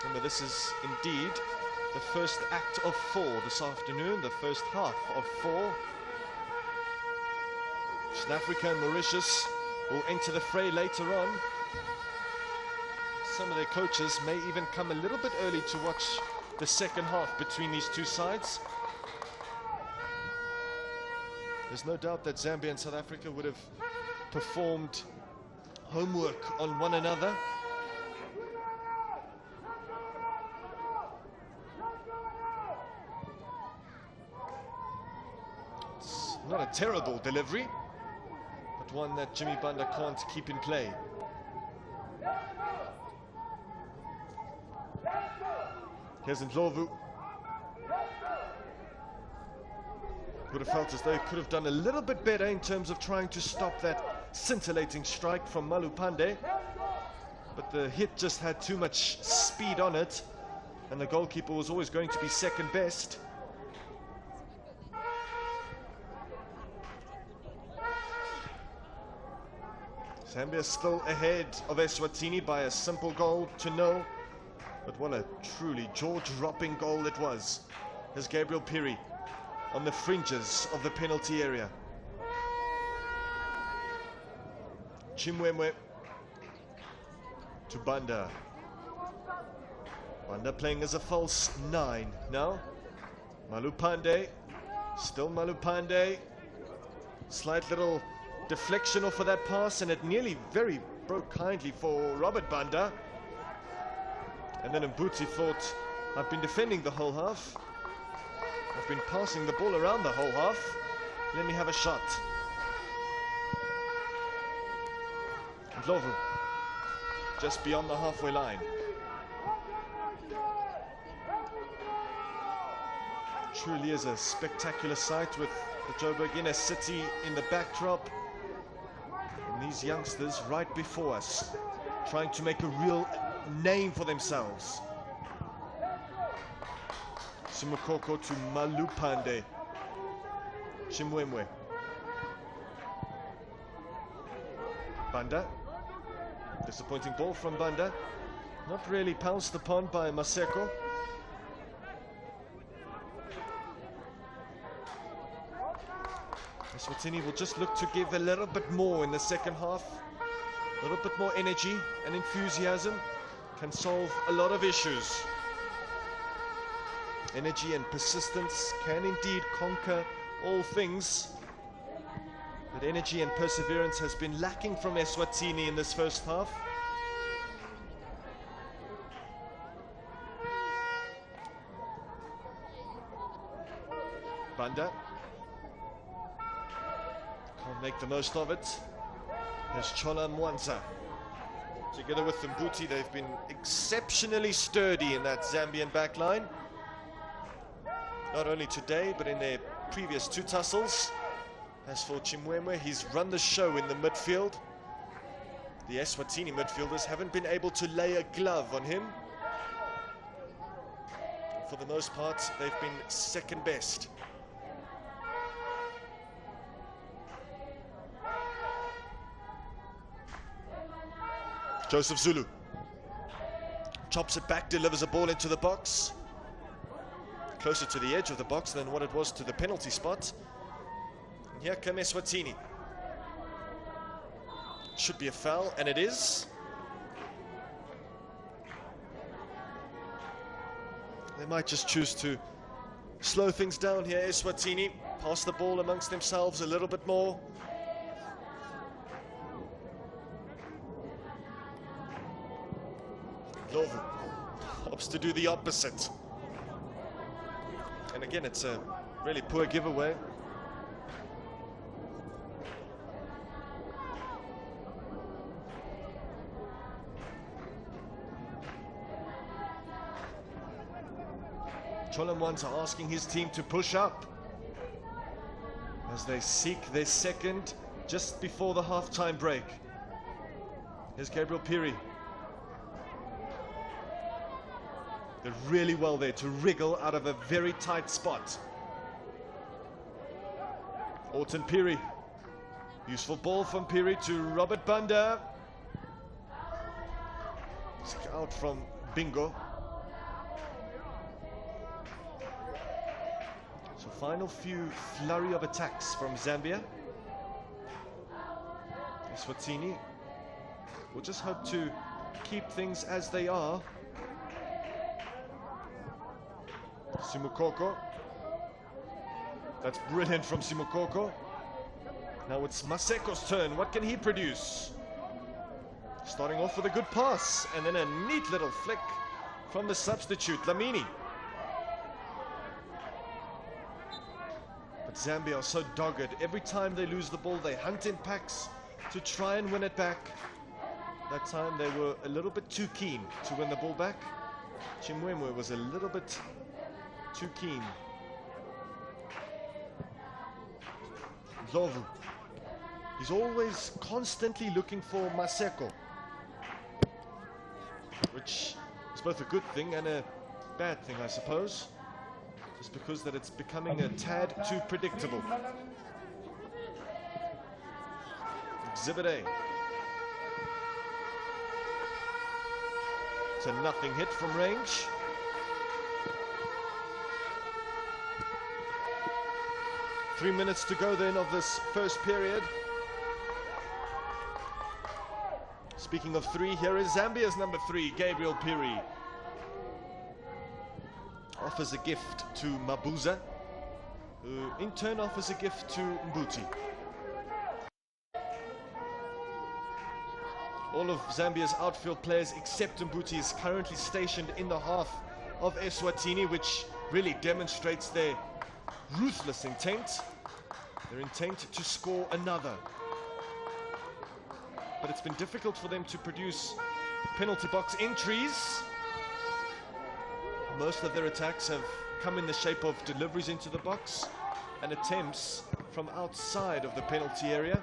Remember, this is indeed the first act of 4 this afternoon, the first half of 4. South Africa and Mauritius will enter the fray later on. Some of their coaches may even come a little bit early to watch the second half between these two sides. There's no doubt that Zambia and South Africa would have performed homework on one another. It's not a terrible delivery, but one that Jimmy Banda can't keep in play. Here's Ndlovu. Would have felt as though he could have done a little bit better in terms of trying to stop that scintillating strike from Malupande. But the hit just had too much speed on it, and the goalkeeper was always going to be second best. Zambia still ahead of Eswatini by a simple goal to 0. But what a truly jaw-dropping goal it was. There's Gabriel Piri on the fringes of the penalty area. Chimwemwe to Banda. Banda playing as a false 9 now. Malupande, still Malupande. Slight little deflection off of that pass, and it nearly very broke kindly for Robert Banda. And then Mbuti thought, I've been defending the whole half. I've been passing the ball around the whole half. Let me have a shot. Ndlovu, just beyond the halfway line. Truly is a spectacular sight with the Joburg inner city in the backdrop. And these youngsters right before us, trying to make a real name for themselves. Simukoko to Malupande. Chimwemwe. Banda. Disappointing ball from Banda. Not really pounced upon by Maseko. Eswatini will just look to give a little bit more in the second half. A little bit more energy and enthusiasm can solve a lot of issues. Energy and persistence can indeed conquer all things. But energy and perseverance has been lacking from Eswatini in this first half. Banda can't make the most of it. There's Chola Mwanza. Together with Mbuti, they've been exceptionally sturdy in that Zambian backline. Not only today, but in their previous two tussles. As for Chimwemwe, he's run the show in the midfield. The Eswatini midfielders haven't been able to lay a glove on him. For the most part, they've been second best. Joseph Zulu chops it back, delivers a ball into the box. Closer to the edge of the box than what it was to the penalty spot. And here come Eswatini. Should be a foul, and it is. They might just choose to slow things down here, Eswatini. Pass the ball amongst themselves a little bit more. Lovu opts to do the opposite. And again, it's a really poor giveaway. Cholamwanza asking his team to push up as they seek their second just before the half-time break. Here's Gabriel Piri. They're really well there to wriggle out of a very tight spot. Orton Piri. Useful ball from Piri to Robert Banda. Out from Bingo. So final few flurry of attacks from Zambia. Eswatini will just hope to keep things as they are. Simukoko. That's brilliant from Simukoko. Now it's Maseko's turn. What can he produce? Starting off with a good pass and then a neat little flick from the substitute, Lamini. But Zambia are so dogged. Every time they lose the ball, they hunt in packs to try and win it back. That time they were a little bit too keen to win the ball back. Chimwemwe was a little bit too keen. Lovu. He's always constantly looking for Maseko, which is both a good thing and a bad thing, I suppose. Just because that it's becoming a tad too predictable. Exhibit A. It's a nothing hit from range. Three minutes to go then of this first period. Speaking of three, here is Zambia's number 3, Gabriel Piri. Offers a gift to Mabuza, who in turn offers a gift to Mbuti. All of Zambia's outfield players except Mbuti is currently stationed in the half of Eswatini, which really demonstrates their ruthless intent. Their intent to score another. But it's been difficult for them to produce penalty box entries. Most of their attacks have come in the shape of deliveries into the box and attempts from outside of the penalty area.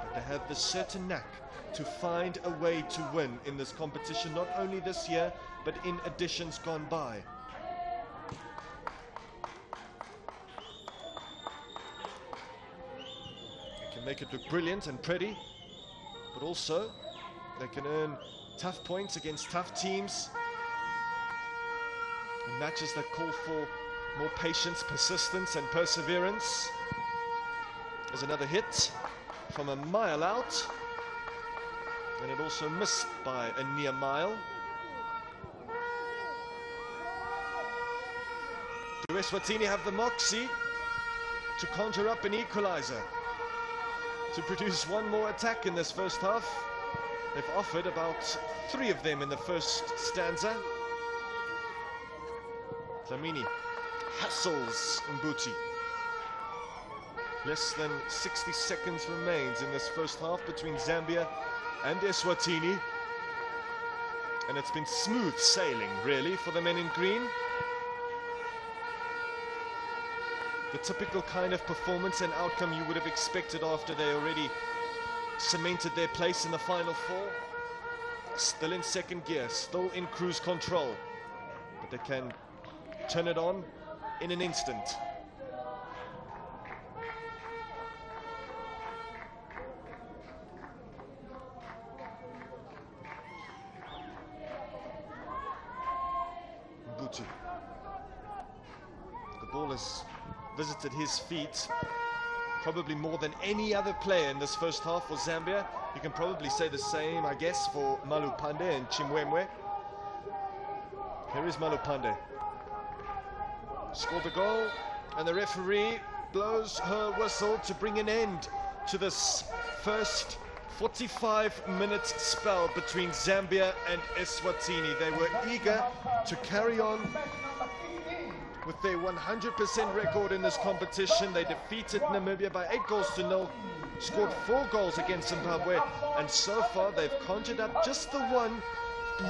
But they have the certain knack to find a way to win in this competition, not only this year, but in editions gone by. They can make it look brilliant and pretty, but also they can earn tough points against tough teams in matches that call for more patience, persistence and perseverance. There's another hit from a mile out, and it also missed by a near mile. Do Eswatini have the moxie? to conjure up an equalizer, to produce one more attack in this first half. They've offered about 3 of them in the first stanza. Dlamini hassles Mbuti. Less than 60 seconds remains in this first half between Zambia and Eswatini. And it's been smooth sailing, really, for the men in green. The typical kind of performance and outcome you would have expected after they already cemented their place in the final 4. Still in second gear, still in cruise control. But they can turn it on in an instant. Mbuti. The ball has visited his feet probably more than any other player in this first half for Zambia. You can probably say the same, I guess, for Malupande and Chimwemwe. Here is Malupande. Scored the goal, and the referee blows her whistle to bring an end to this first 45-minute spell between Zambia and Eswatini. They were eager to carry on with their 100% record in this competition. They defeated Namibia by 8-0, scored 4 goals against Zimbabwe, and so far they've conjured up just the one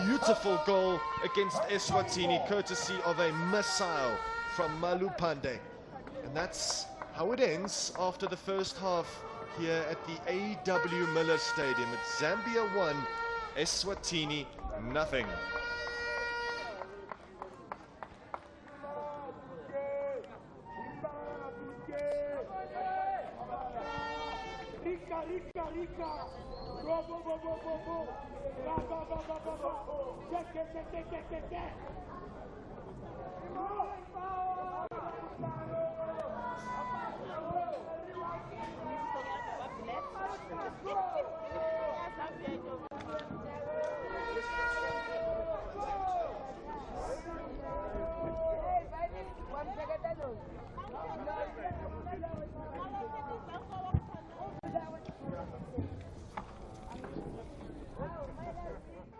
beautiful goal against Eswatini, courtesy of a missile from Malupande. And that's how it ends after the first half here at the A.W. Miller Stadium. It's Zambia 1, Eswatini nothing.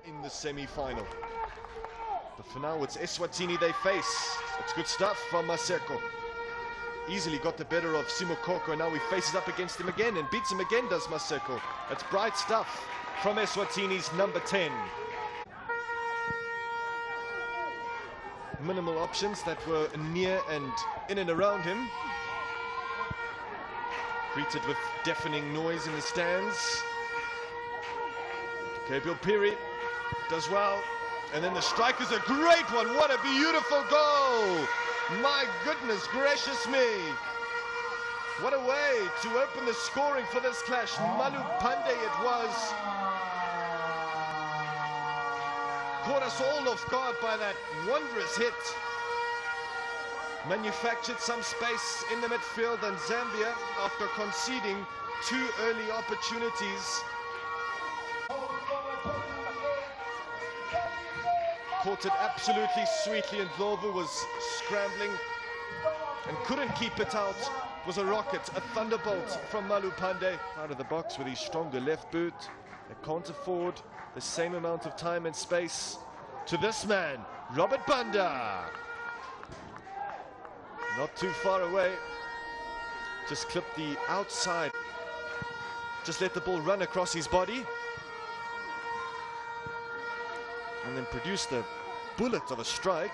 In the semi-final, but for now it's Eswatini they face. It's good stuff from Maseko. Easily got the better of Simokoko, and now he faces up against him again and beats him again, does Maseko. It's bright stuff from Eswatini's number 10. Minimal options that were near and in and around him. Greeted with deafening noise in the stands. Gabriel Piri does well, and then the strike is a great one. What a beautiful goal! My goodness gracious me! What a way to open the scoring for this clash. Malupande it was. Caught us all off guard by that wondrous hit. Manufactured some space in the midfield, and Zambia, after conceding 2 early opportunities, caught it absolutely sweetly, and Ndlovu was scrambling and couldn't keep it out. It was a rocket, a thunderbolt from Malupande. Out of the box with his stronger left boot. They can't afford the same amount of time and space to this man, Robert Banda. Not too far away. Just clipped the outside. Just let the ball run across his body. And then produced a bullet of a strike.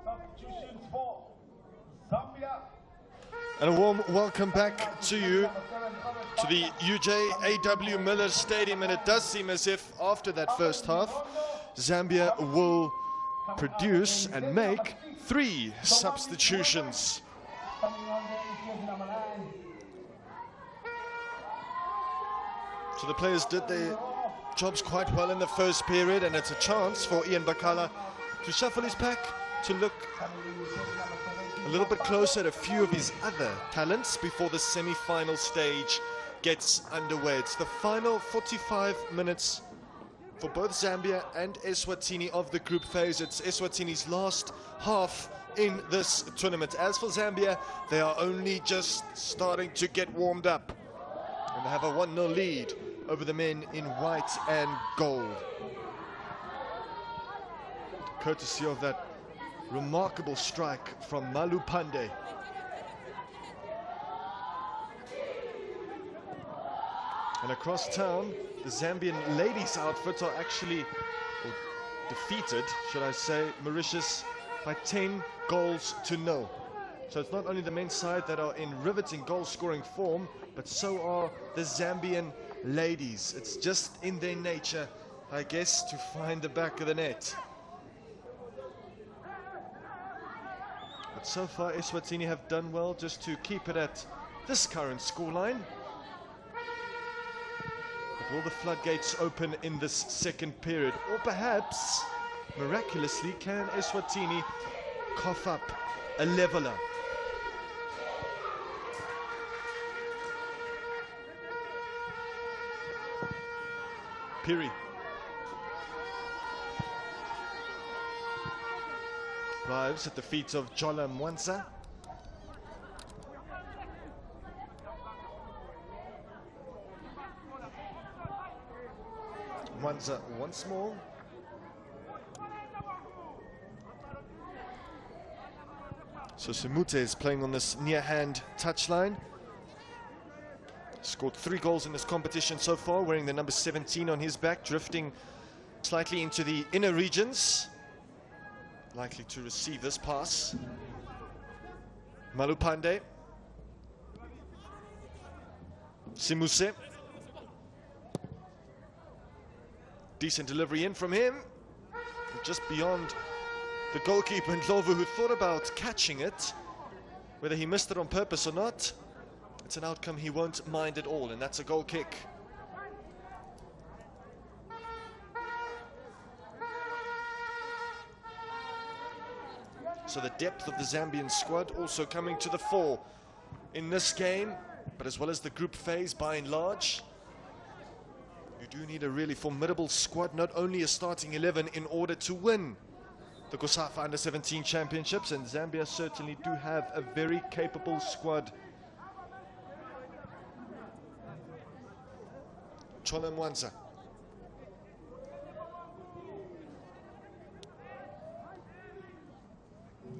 Substitutions for Zambia. And a warm welcome back to you to the UJ Miller Stadium, and it does seem as if after that first half Zambia will produce and make 3 substitutions. So the players did their jobs quite well in the first period, and it's a chance for Ian Bakala to shuffle his pack, to look a little bit closer at a few of his other talents before the semi-final stage gets underway. It's the final 45 minutes for both Zambia and Eswatini of the group phase. It's Eswatini's last half in this tournament. As for Zambia, they are only just starting to get warmed up, and they have a 1-0 lead over the men in white and gold, courtesy of that remarkable strike from Malupande. And across town, the Zambian ladies' outfits are actually defeated, should I say, Mauritius by 10 goals to 0. So it's not only the men's side that are in riveting goal-scoring form, but so are the Zambian ladies. It's just in their nature, I guess, to find the back of the net. But so far, Eswatini have done well just to keep it at this current scoreline. But will the floodgates open in this second period? Or perhaps, miraculously, can Eswatini cough up a leveler? Piri. Arrives at the feet of Jola Mwanza. Mwanza once more. So Simute is playing on this near-hand touchline. Scored 3 goals in this competition so far, wearing the number 17 on his back, drifting slightly into the inner regions. Likely to receive this pass. Malupande. Simuse. Decent delivery in from him. Just beyond the goalkeeper, Ndlovu, who thought about catching it. Whether he missed it on purpose or not, it's an outcome he won't mind at all, and that's a goal kick. So the depth of the Zambian squad also coming to the fore in this game, but as well as the group phase by and large. You do need a really formidable squad, not only a starting 11 in order to win the COSAFA u17 championships, and Zambia certainly do have a very capable squad. Chola Mwanza.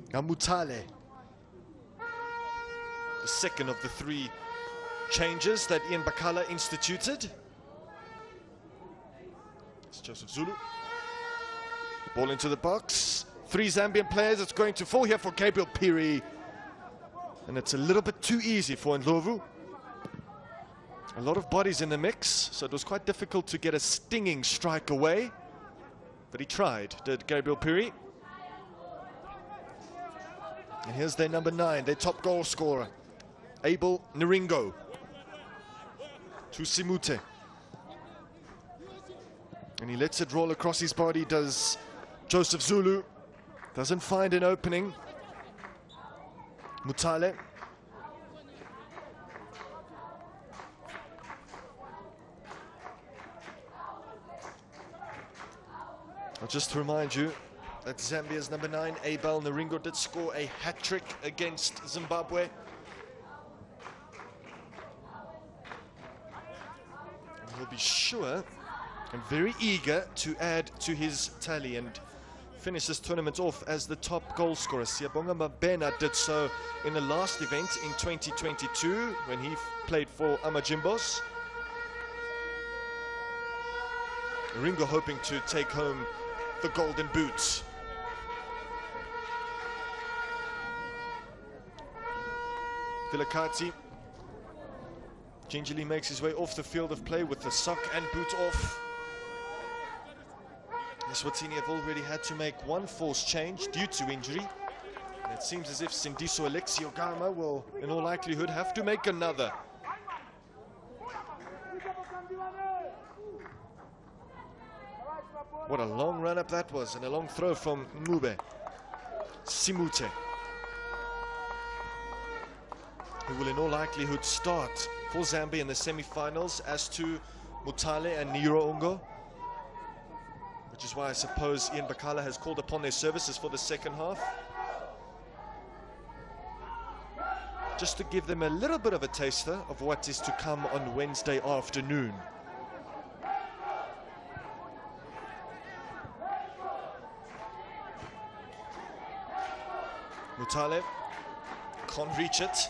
Gamutale. The second of the 3 changes that Ian Bakala instituted. It's Joseph Zulu. Ball into the box. 3 Zambian players. It's going to fall here for Gabriel Piri. And it's a little bit too easy for Ndlovu. A lot of bodies in the mix, so it was quite difficult to get a stinging strike away. But he tried, did Gabriel Piri. And here's their number 9, their top goal scorer, Abel Naringo. To Simute. And he lets it roll across his body, does Joseph Zulu. Doesn't find an opening. Mutale. Just to remind you that Zambia's number 9, Abel Naringo, did score a hat-trick against Zimbabwe. And he'll be sure and very eager to add to his tally and finish this tournament off as the top goal scorer. Siyabonga Mabena did so in the last event in 2022 when he played for Amajimbos. Ringo hoping to take home the golden boots. Vilakati gingerly makes his way off the field of play with the sock and boot off. Eswatini have already had to make one forced change due to injury. And it seems as if Sindiso Alexio Gama will, in all likelihood, have to make another. What a long run-up that was, and a long throw from Ngube. Simute, who will in all likelihood start for Zambia in the semi-finals, as to Mutale and Nirongo, which is why I suppose Ian Bakala has called upon their services for the second half, just to give them a little bit of a taster of what is to come on Wednesday afternoon. Mutale can't reach it.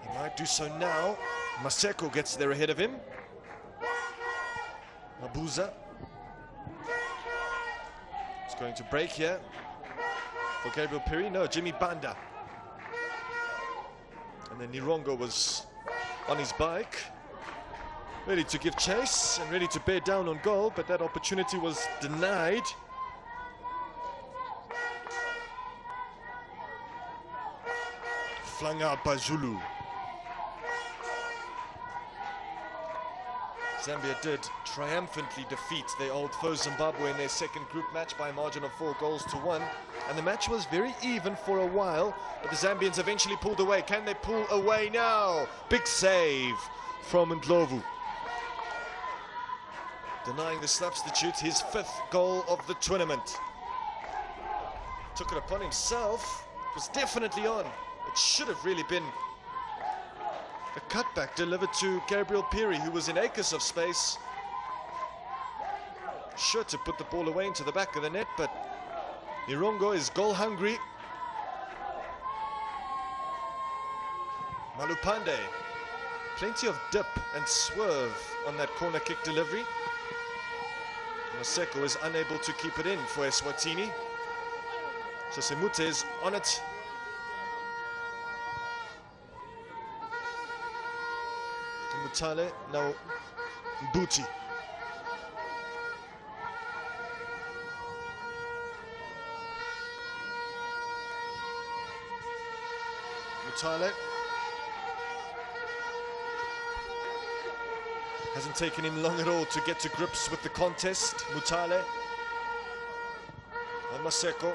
He might do so now. Maseko gets there ahead of him. Mabuza is going to break here for Gabriel Piri. No, Jimmy Banda. And then Nirongo was on his bike, ready to give chase and ready to bear down on goal, but that opportunity was denied. Flung out by Zulu. Zambia did triumphantly defeat their old foe Zimbabwe in their second group match by a margin of 4-1, and the match was very even for a while, but the Zambians eventually pulled away. Can they pull away now? Big save from Ndlovu, denying the substitute his 5th goal of the tournament. Took it upon himself. It was definitely on. It should have really been a cutback delivered to Gabriel Piri, who was in acres of space. Sure to put the ball away into the back of the net, but Nirongo is goal hungry. Malupande, plenty of dip and swerve on that corner kick delivery. Maseko is unable to keep it in for Eswatini. So Simute is on it. Mutale, now Mbuti. Mutale hasn't taken him long at all to get to grips with the contest. Mutale and Maseko.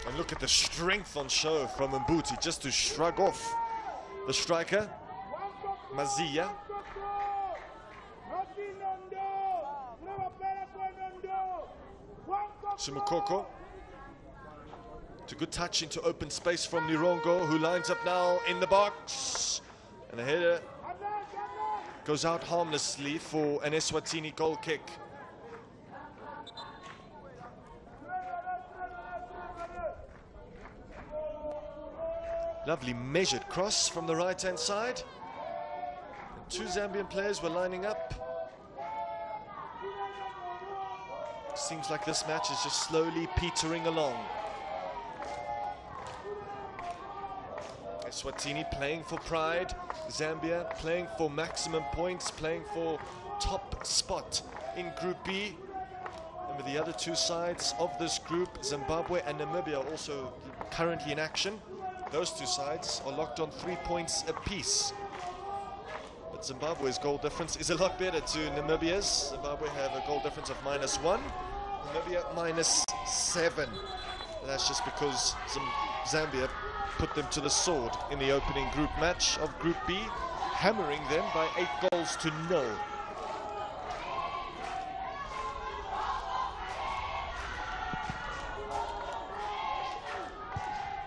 And look at the strength on show from Mbuti, just to shrug off the striker, Mazia. Sumukoko. It's a good touch into open space from Nirongo, who lines up now in the box. And the header goes out harmlessly for an Eswatini goal kick. Lovely measured cross from the right-hand side. And 2 Zambian players were lining up. Seems like this match is just slowly petering along. Eswatini playing for pride. Zambia playing for maximum points, playing for top spot in Group B. And with the other 2 sides of this group, Zimbabwe and Namibia also currently in action. Those 2 sides are locked on 3 points apiece. But Zimbabwe's goal difference is a lot better to Namibia's. Zimbabwe have a goal difference of -1, Namibia -7. And that's just because Zambia put them to the sword in the opening group match of Group B, hammering them by 8-0.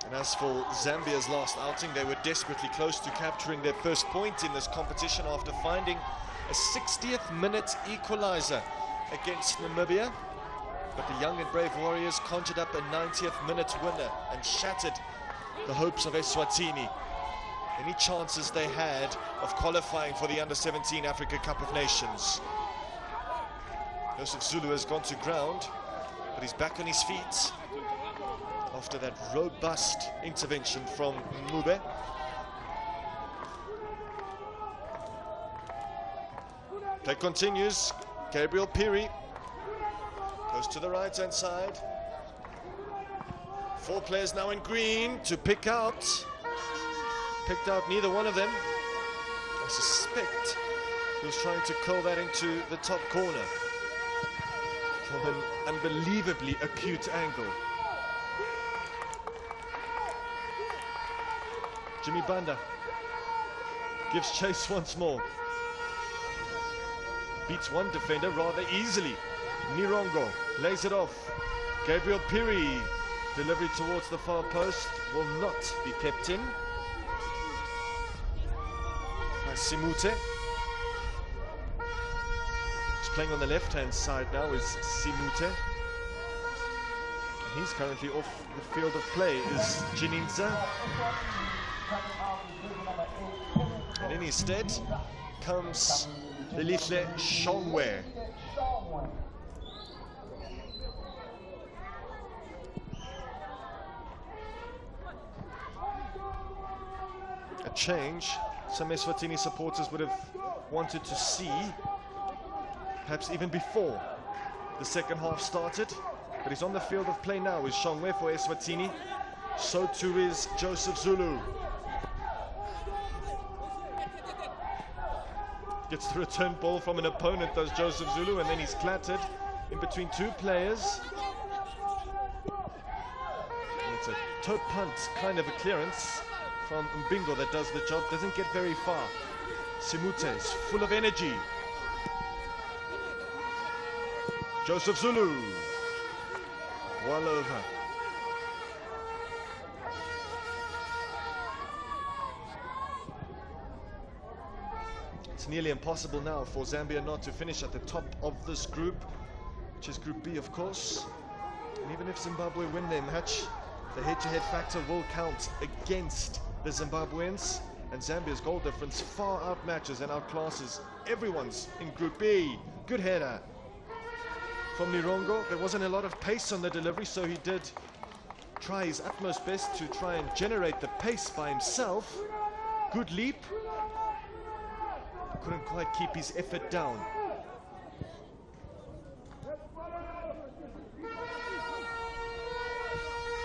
And as for Zambia's last outing, they were desperately close to capturing their first point in this competition after finding a 60th minute equalizer against Namibia. But the young and brave Warriors conjured up a 90th minute winner and shattered the hopes of Eswatini. any chances they had of qualifying for the Under-17 Africa Cup of Nations. Joseph Zulu has gone to ground, but he's back on his feet after that robust intervention from Mube. Play continues. Gabriel Piri goes to the right-hand side. 4 players now in green to pick out. Picked out neither one of them. I suspect he was trying to curl that into the top corner from an unbelievably acute angle. Jimmy Banda gives chase once more. Beats one defender rather easily. Nirongo lays it off. Gabriel Piri, delivery towards the far post, will not be kept in. By Simute. Who's playing on the left-hand side now is Simute. He's currently off the field of play is Jininza. And in his stead comes Lelihle Shongwe. A change some Eswatini supporters would have wanted to see, perhaps even before the second half started. But he's on the field of play now is Shongwe for Eswatini. So too is Joseph Zulu. Gets the return ball from an opponent, does Joseph Zulu, and then he's clattered in between 2 players. And it's a toe punt kind of a clearance from Mbingo that does the job, doesn't get very far. Simute is full of energy. Joseph Zulu, well over. It's nearly impossible now for Zambia not to finish at the top of this group, which is Group B, of course. And even if Zimbabwe win their match, the head-to-head factor will count against the Zimbabweans, and Zambia's goal difference far outmatches and outclasses everyone's in Group B. Good header from Nirongo. There wasn't a lot of pace on the delivery, so he did try his utmost best to try and generate the pace by himself. Good leap. Couldn't quite keep his effort down.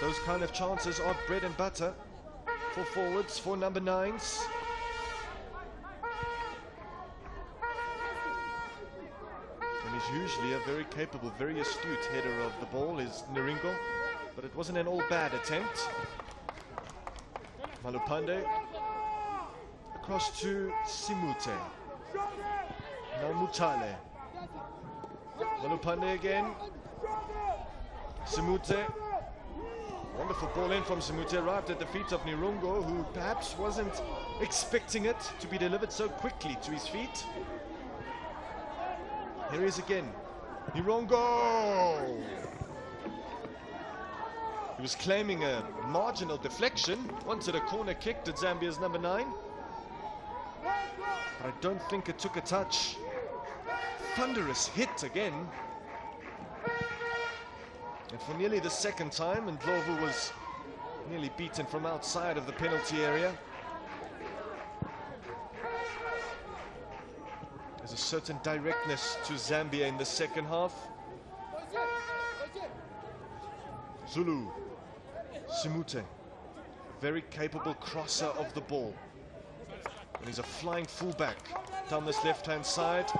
Those kind of chances are bread and butter for forwards, for number 9s. And he's usually a very capable, very astute header of the ball, is Niringo. But it wasn't an all bad attempt. Malupande across to Simute. Now Mutale. Malupande again. Simute. Wonderful ball in from Simute, arrived at the feet of Nirongo, who perhaps wasn't expecting it to be delivered so quickly to his feet. Here he is again. Nirongo! He was claiming a marginal deflection, wanted a corner kick to Zambia's number 9. But I don't think it took a touch. Thunderous hit again. And for nearly the second time, and Ndlovu was nearly beaten from outside of the penalty area. There's a certain directness to Zambia in the second half. Zulu. Simute. Very capable crosser of the ball. And he's a flying fullback down this left-hand side.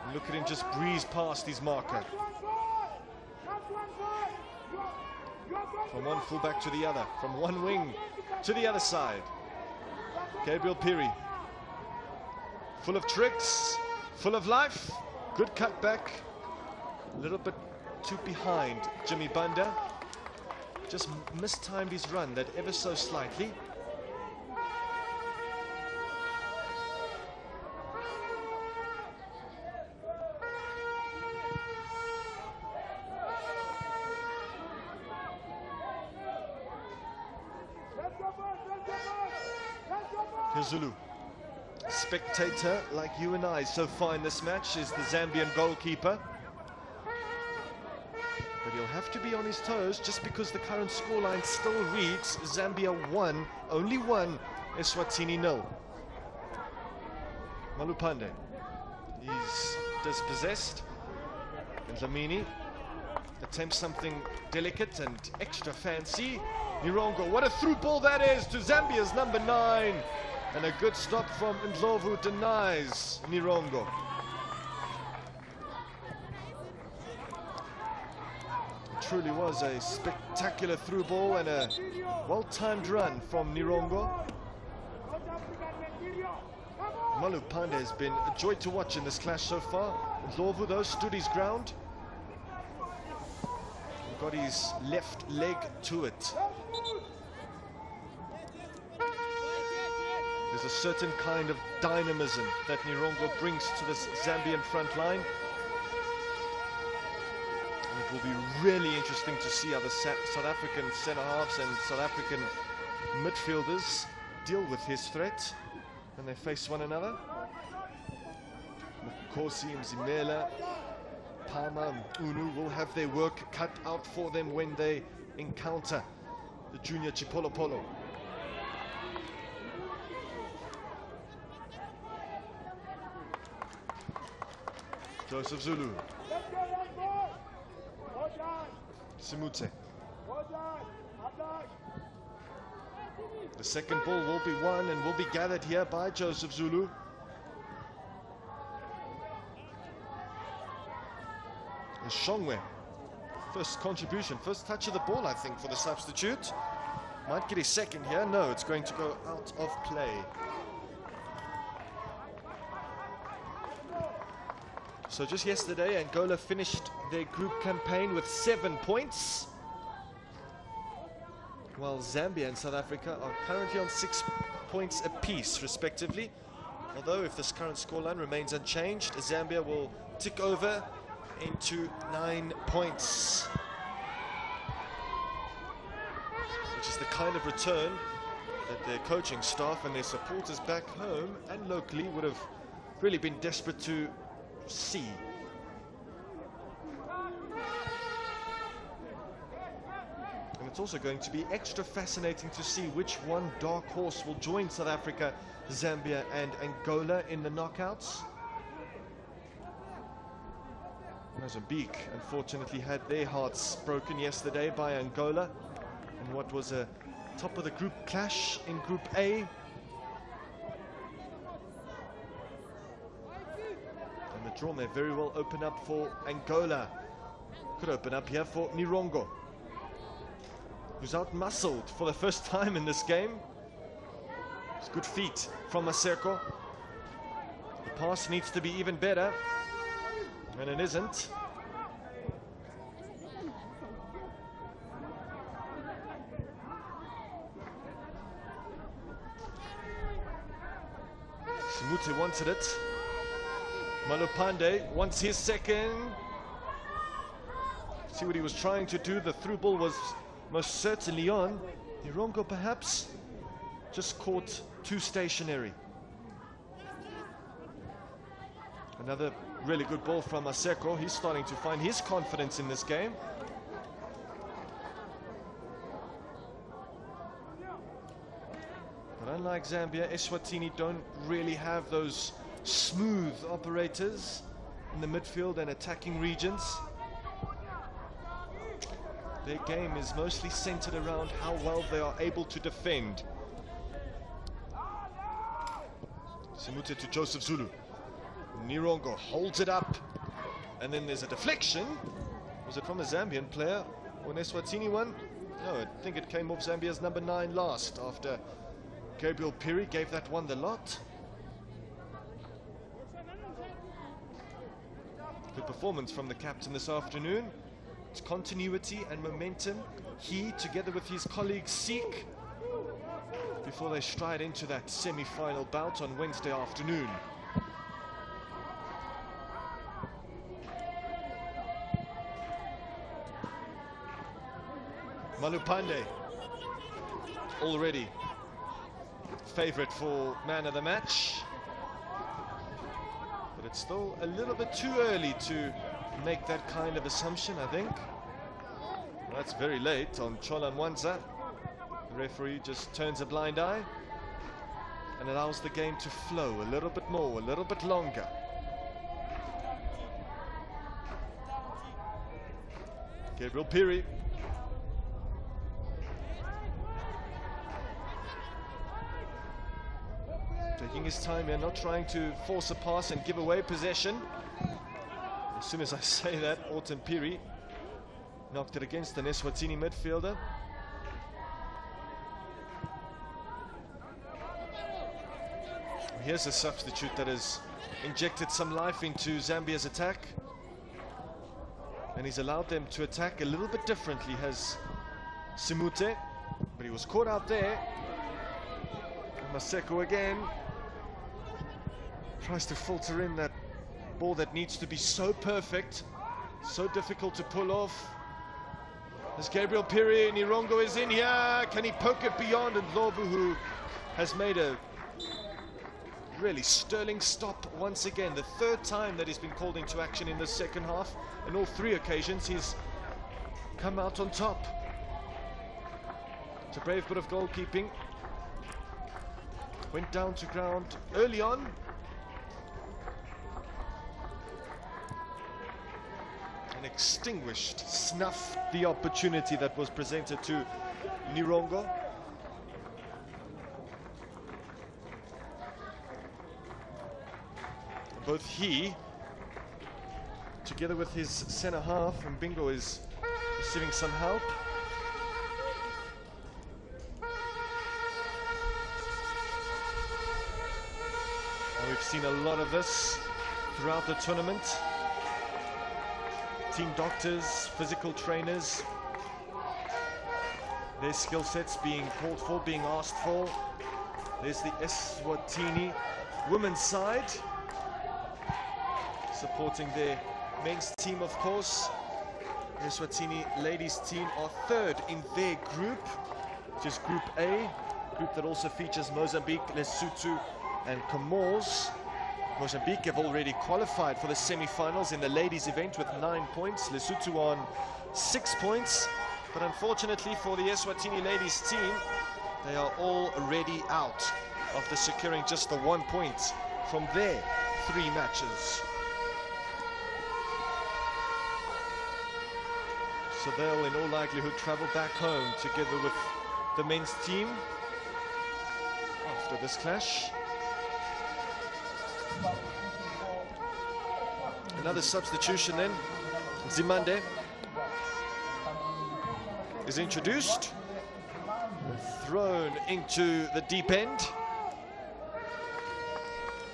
And look at him just breeze past his marker. From one fullback to the other, from one wing to the other side. Gabriel Piri. Full of tricks, full of life. Good cutback. A little bit too behind Jimmy Banda. Just mistimed his run that ever so slightly. Zulu. Spectator like you and I so far in this match is the Zambian goalkeeper. But he'll have to be on his toes just because the current scoreline still reads Zambia 1, only 1, Eswatini 0. Malupande. He's dispossessed. And Lamini attempts something delicate and extra fancy. Nirongo, what a through ball that is to Zambia's number 9. And a good stop from Ndlovu denies Nirongo. It truly was a spectacular through ball and a well-timed run from Nirongo. Malupande has been a joy to watch in this clash so far. Ndlovu, though, stood his ground. Got his left leg to it. There's a certain kind of dynamism that Nirongo brings to this Zambian front line. And it will be really interesting to see how the South African centre-halves and South African midfielders deal with his threat when they face one another. Mkosi, Mzimela, Palma, Unu will have their work cut out for them when they encounter the junior Chipolopolo. Joseph Zulu. Simute. The second ball will be won and will be gathered here by Joseph Zulu. And Shongwe. First contribution, first touch of the ball, I think, for the substitute. Might get his second here. No, it's going to go out of play. So just yesterday, Angola finished their group campaign with 7 points, while Zambia and South Africa are currently on 6 points apiece, respectively. Although, if this current scoreline remains unchanged, Zambia will tick over into 9 points, which is the kind of return that their coaching staff and their supporters back home and locally would have really been desperate to see. And it's also going to be extra fascinating to see which one dark horse will join South Africa, Zambia and Angola in the knockouts. Mozambique unfortunately had their hearts broken yesterday by Angola in what was a top of the group clash in Group A. The draw may very well open up for Angola. Could open up here for Nirongo, who's out-muscled for the first time in this game. It's good feet from Maseko. The pass needs to be even better, and it isn't. Simute wanted it. Malupande wants his second. See what he was trying to do. The through ball was most certainly on. Nirongo perhaps just caught too stationary. Another really good ball from Maseko. He's starting to find his confidence in this game. But unlike Zambia, Eswatini don't really have those smooth operators in the midfield and attacking regions. Their game is mostly centered around how well they are able to defend. Simute to Joseph Zulu. Nirongo holds it up, and then there's a deflection. Was it from a Zambian player or an Eswatini one? No, I think it came off Zambia's number 9 last, after Gabriel Piri gave that one the lot. Good performance from the captain this afternoon. It's continuity and momentum he, together with his colleagues, seek before they stride into that semi-final bout on Wednesday afternoon. Malupande already favorite for man of the match. But it's still a little bit too early to make that kind of assumption, I think. That's very late on Chola Mwanza. The referee just turns a blind eye and allows the game to flow a little bit more, a little bit longer. Gabriel Piri. Taking his time here, not trying to force a pass and give away possession. As soon as I say that, Autumn Piri knocked it against an Eswatini midfielder. Here's a substitute that has injected some life into Zambia's attack. And he's allowed them to attack a little bit differently, has Simute. But he was caught out there. Maseko again tries to filter in that ball that needs to be so perfect, so difficult to pull off. As Gabriel Piri, Nirongo is in here. Can he poke it beyond? And Lobu, who has made a really sterling stop once again. The third time that he's been called into action in the second half. In all three occasions, he's come out on top. It's a brave bit of goalkeeping. Went down to ground early on. And extinguished, snuffed the opportunity that was presented to Nirongo. Both he, together with his centre half, and Bingo is receiving some help. And we've seen a lot of this throughout the tournament. Team doctors, physical trainers, their skill sets being called for, being asked for. There's the Eswatini women's side, supporting their men's team, of course. The Eswatini ladies team are third in their group, which is Group A, group that also features Mozambique, Lesotho and Comoros. Mozambique have already qualified for the semi-finals in the ladies event with 9 points. Lesotho on 6 points. But unfortunately for the Eswatini ladies team, they are already out after securing just the 1 point from their 3 matches. So they'll in all likelihood travel back home together with the men's team after this clash. Another substitution then. Zimande is introduced and thrown into the deep end.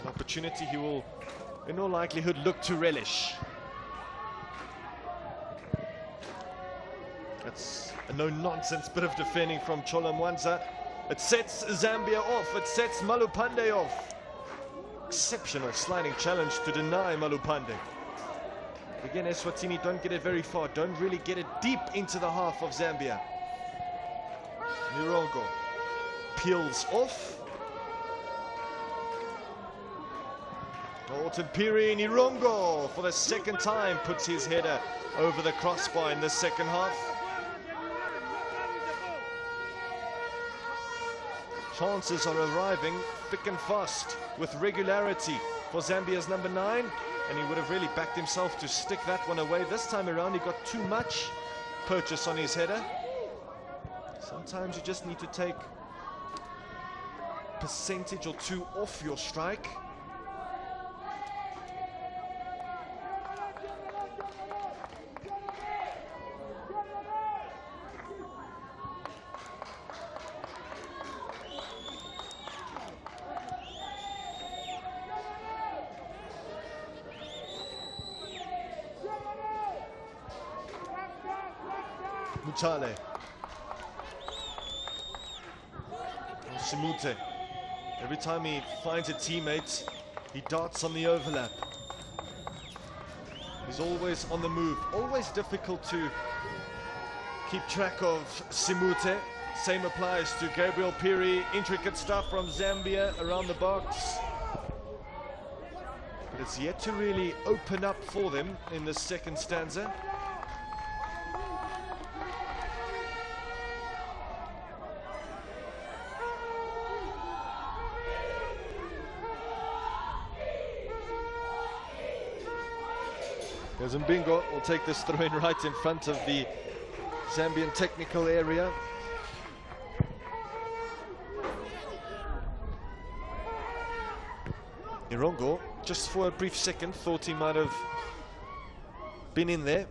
An opportunity he will in all likelihood look to relish. That's a no-nonsense bit of defending from Chola Mwanza. It sets Zambia off, it sets Malupande off. Exceptional sliding challenge to deny Malupande. Again, Eswatini don't get it very far, don't really get it deep into the half of Zambia. Nirongo peels off. Autumn Piri, Nirongo for the second time puts his header over the crossbar in the second half. Chances are arriving thick and fast with regularity for Zambia's number 9, and he would have really backed himself to stick that one away. This time around he got too much purchase on his header. Sometimes you just need to take a percentage or 2 off your strike. Mutale. Simute. Every time he finds a teammate, he darts on the overlap. He's always on the move. Always difficult to keep track of Simute. Same applies to Gabriel Piri. Intricate stuff from Zambia around the box. But it's yet to really open up for them in the second stanza. Mbingo will take this throw in right in front of the Zambian technical area. Irongo, just for a brief second, thought he might have been in there.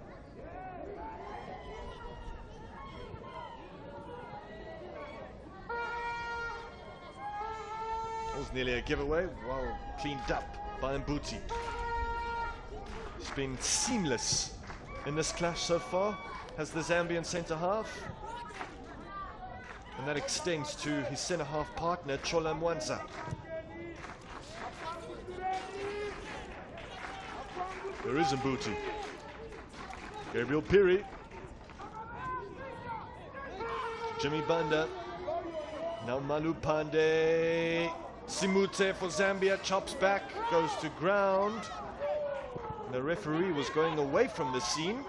That was nearly a giveaway, well cleaned up by Mbuti. It's been seamless in this clash so far, has the Zambian centre-half. And that extends to his centre-half partner, Chola Mwanza. There is Mbuti. Gabriel Piri. Jimmy Banda. Now Malu Pandey. Simute for Zambia, chops back, goes to ground. The referee was going away from the scene.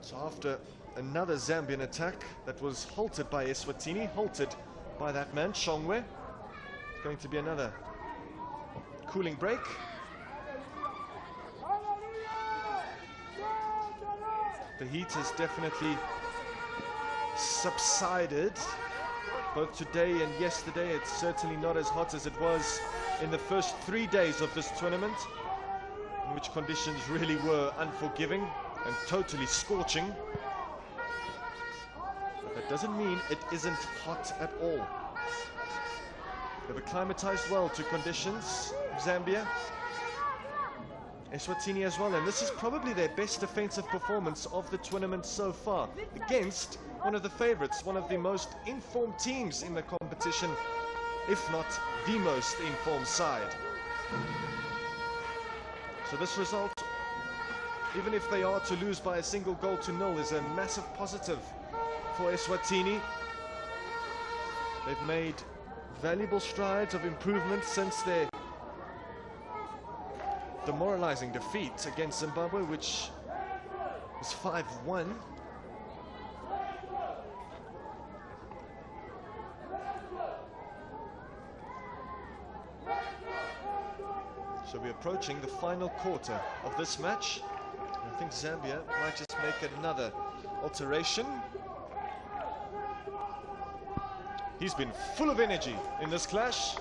So after another Zambian attack that was halted by Eswatini, halted by that man, Shongwe, it's going to be another cooling break. The heat has definitely subsided both today and yesterday. It's certainly not as hot as it was in the first 3 days of this tournament, in which conditions really were unforgiving and totally scorching. But that doesn't mean it isn't hot at all. They've acclimatized well to conditions, Zambia. Eswatini as well, and this is probably their best defensive performance of the tournament so far, against one of the favorites, one of the most informed teams in the competition, if not the most informed side. So this result, even if they are to lose by a single goal to nil, is a massive positive for Eswatini. They've made valuable strides of improvement since their demoralizing defeat against Zimbabwe, which was 5-1. So we're approaching the final quarter of this match. I think Zambia might just make another alteration. He's been full of energy in this clash.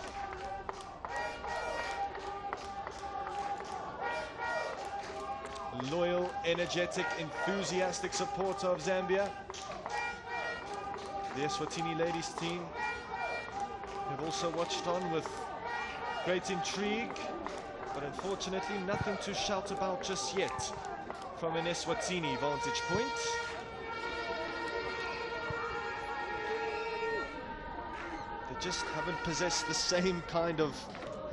Loyal, energetic, enthusiastic supporter of Zambia. The Eswatini ladies team have also watched on with great intrigue, but unfortunately nothing to shout about just yet from an Eswatini vantage point. They just haven't possessed the same kind of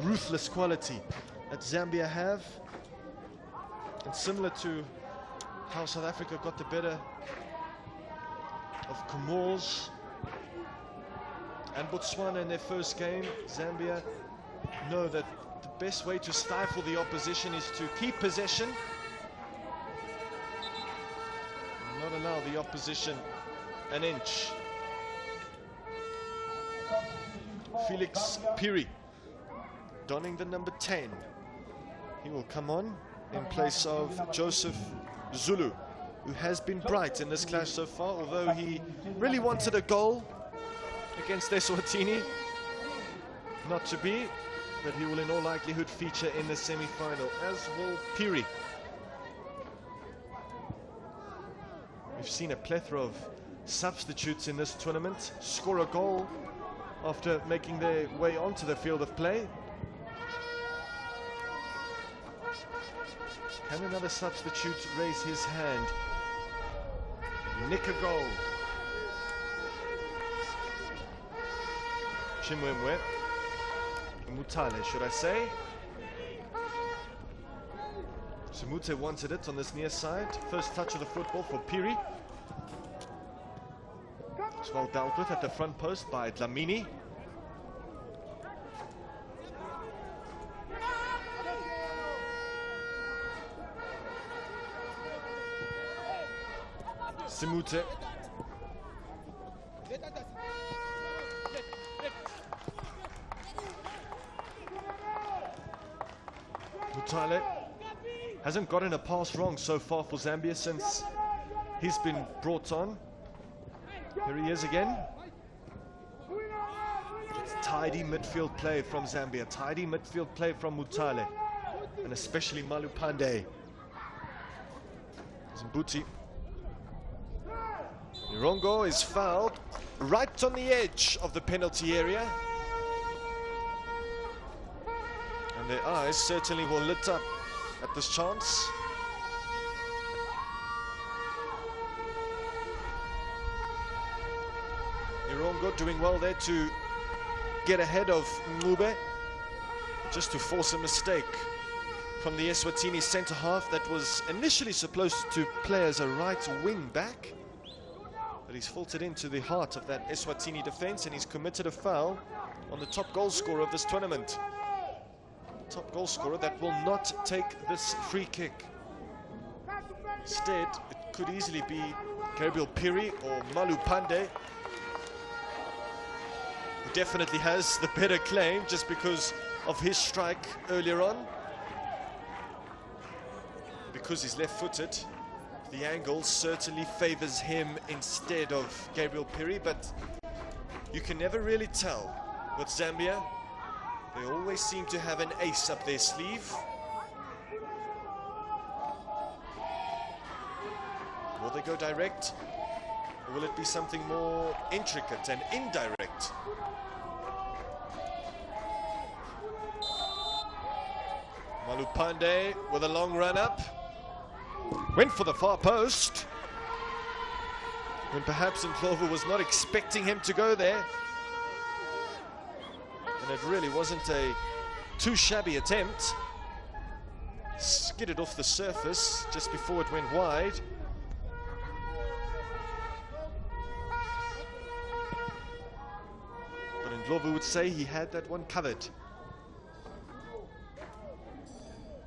ruthless quality that Zambia have. And similar to how South Africa got the better of Comores and Botswana in their first game, Zambia know that the best way to stifle the opposition is to keep possession, and not allow the opposition an inch. Felix Piri, donning the number 10. He will come on in place of Joseph Zulu, who has been bright in this clash so far, although he really wanted a goal against Eswatini. Not to be, but he will in all likelihood feature in the semi-final, as will Piri. We've seen a plethora of substitutes in this tournament score a goal after making their way onto the field of play. Can another substitute raise his hand? Nick a goal. Chimwemwe. Mutale, should I say? Simute wanted it on this near side. First touch of the football for Piri. It's well dealt with at the front post by Dlamini. Simute. Mutale hasn't gotten a pass wrong so far for Zambia since he's been brought on. Here he is again. It's tidy midfield play from Zambia, tidy midfield play from Mutale, and especially Malupande. Zimbuti. Irongo is fouled right on the edge of the penalty area. And their eyes certainly were lit up at this chance. Irongo doing well there to get ahead of Ngube, just to force a mistake from the Eswatini centre half that was initially supposed to play as a right wing back. But he's faltered into the heart of that Eswatini defence and he's committed a foul on the top goal scorer of this tournament. Top goal scorer that will not take this free kick. Instead, it could easily be Gabriel Piri or Malupande, who definitely has the better claim just because of his strike earlier on. Because he's left-footed, the angle certainly favors him instead of Gabriel Piri, but you can never really tell with Zambia. They always seem to have an ace up their sleeve. Will they go direct, or will it be something more intricate and indirect? Malupande with a long run up. Went for the far post. When perhaps Ndlovu was not expecting him to go there. And it really wasn't a too shabby attempt. Skidded off the surface just before it went wide. But Ndlovu would say he had that one covered.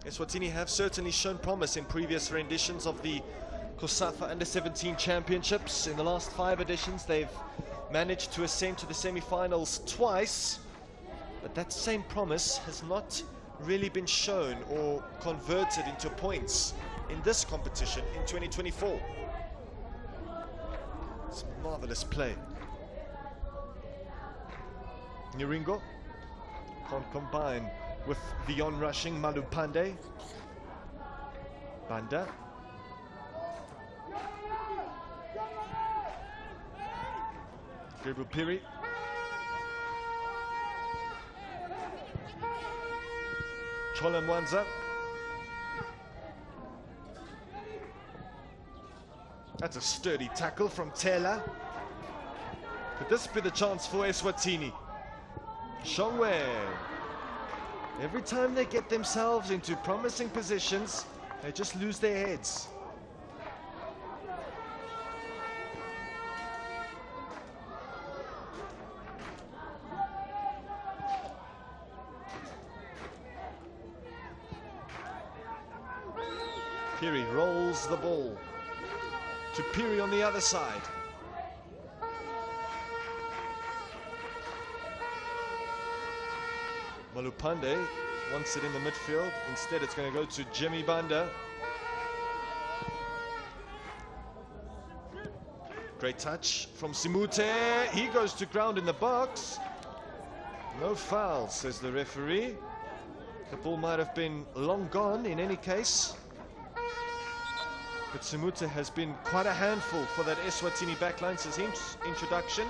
Eswatini have certainly shown promise in previous renditions of the COSAFA u17 championships. In the last 5 editions, they've managed to ascend to the semi-finals twice, but that same promise has not really been shown or converted into points in this competition in 2024. It's marvelous play. Niringo can't combine with the on-rushing Malupande. Banda. Gabriel Piri. Chola Mwanza. That's a sturdy tackle from Tela. Could this be the chance for Eswatini? Shongwe. Every time they get themselves into promising positions, they just lose their heads. Piri rolls the ball to Piri on the other side. Malupande wants it in the midfield. Instead, it's going to go to Jimmy Banda. Great touch from Simute. He goes to ground in the box. No foul, says the referee. The ball might have been long gone in any case. But Simute has been quite a handful for that Eswatini backline since his introduction.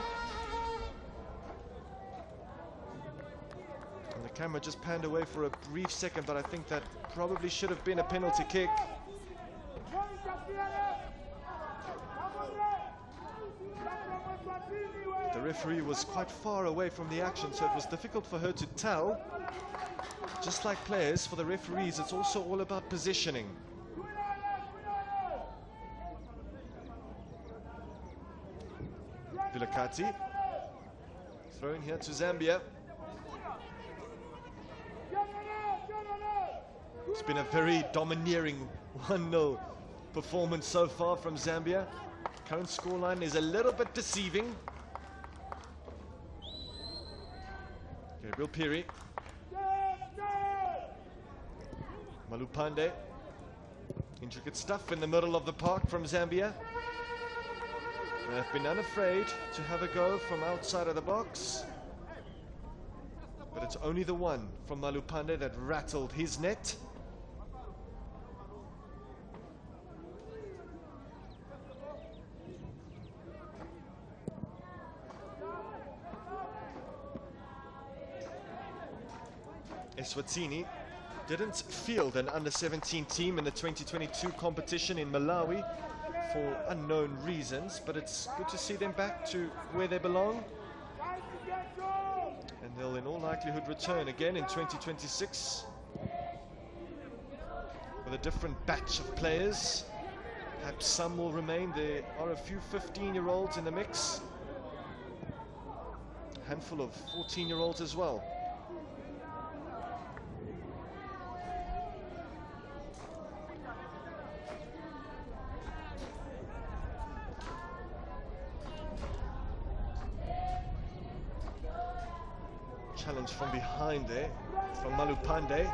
And the camera just panned away for a brief second, but I think that probably should have been a penalty kick. The referee was quite far away from the action, so it was difficult for her to tell. Just like players, for the referees, it's also all about positioning. Vilakati. Thrown here to Zambia. It's been a very domineering 1-0 performance so far from Zambia. Current scoreline is a little bit deceiving. Gabriel Piri. Malupande. Intricate stuff in the middle of the park from Zambia. They've been unafraid to have a go from outside of the box. But it's only the one from Malupande that rattled his net. Eswatini didn't field an under-17 team in the 2022 competition in Malawi for unknown reasons, but it's good to see them back to where they belong. And they'll in all likelihood return again in 2026 with a different batch of players. Perhaps some will remain. There are a few 15-year-olds in the mix. A handful of 14-year-olds as well. Challenge from behind there from Malupande.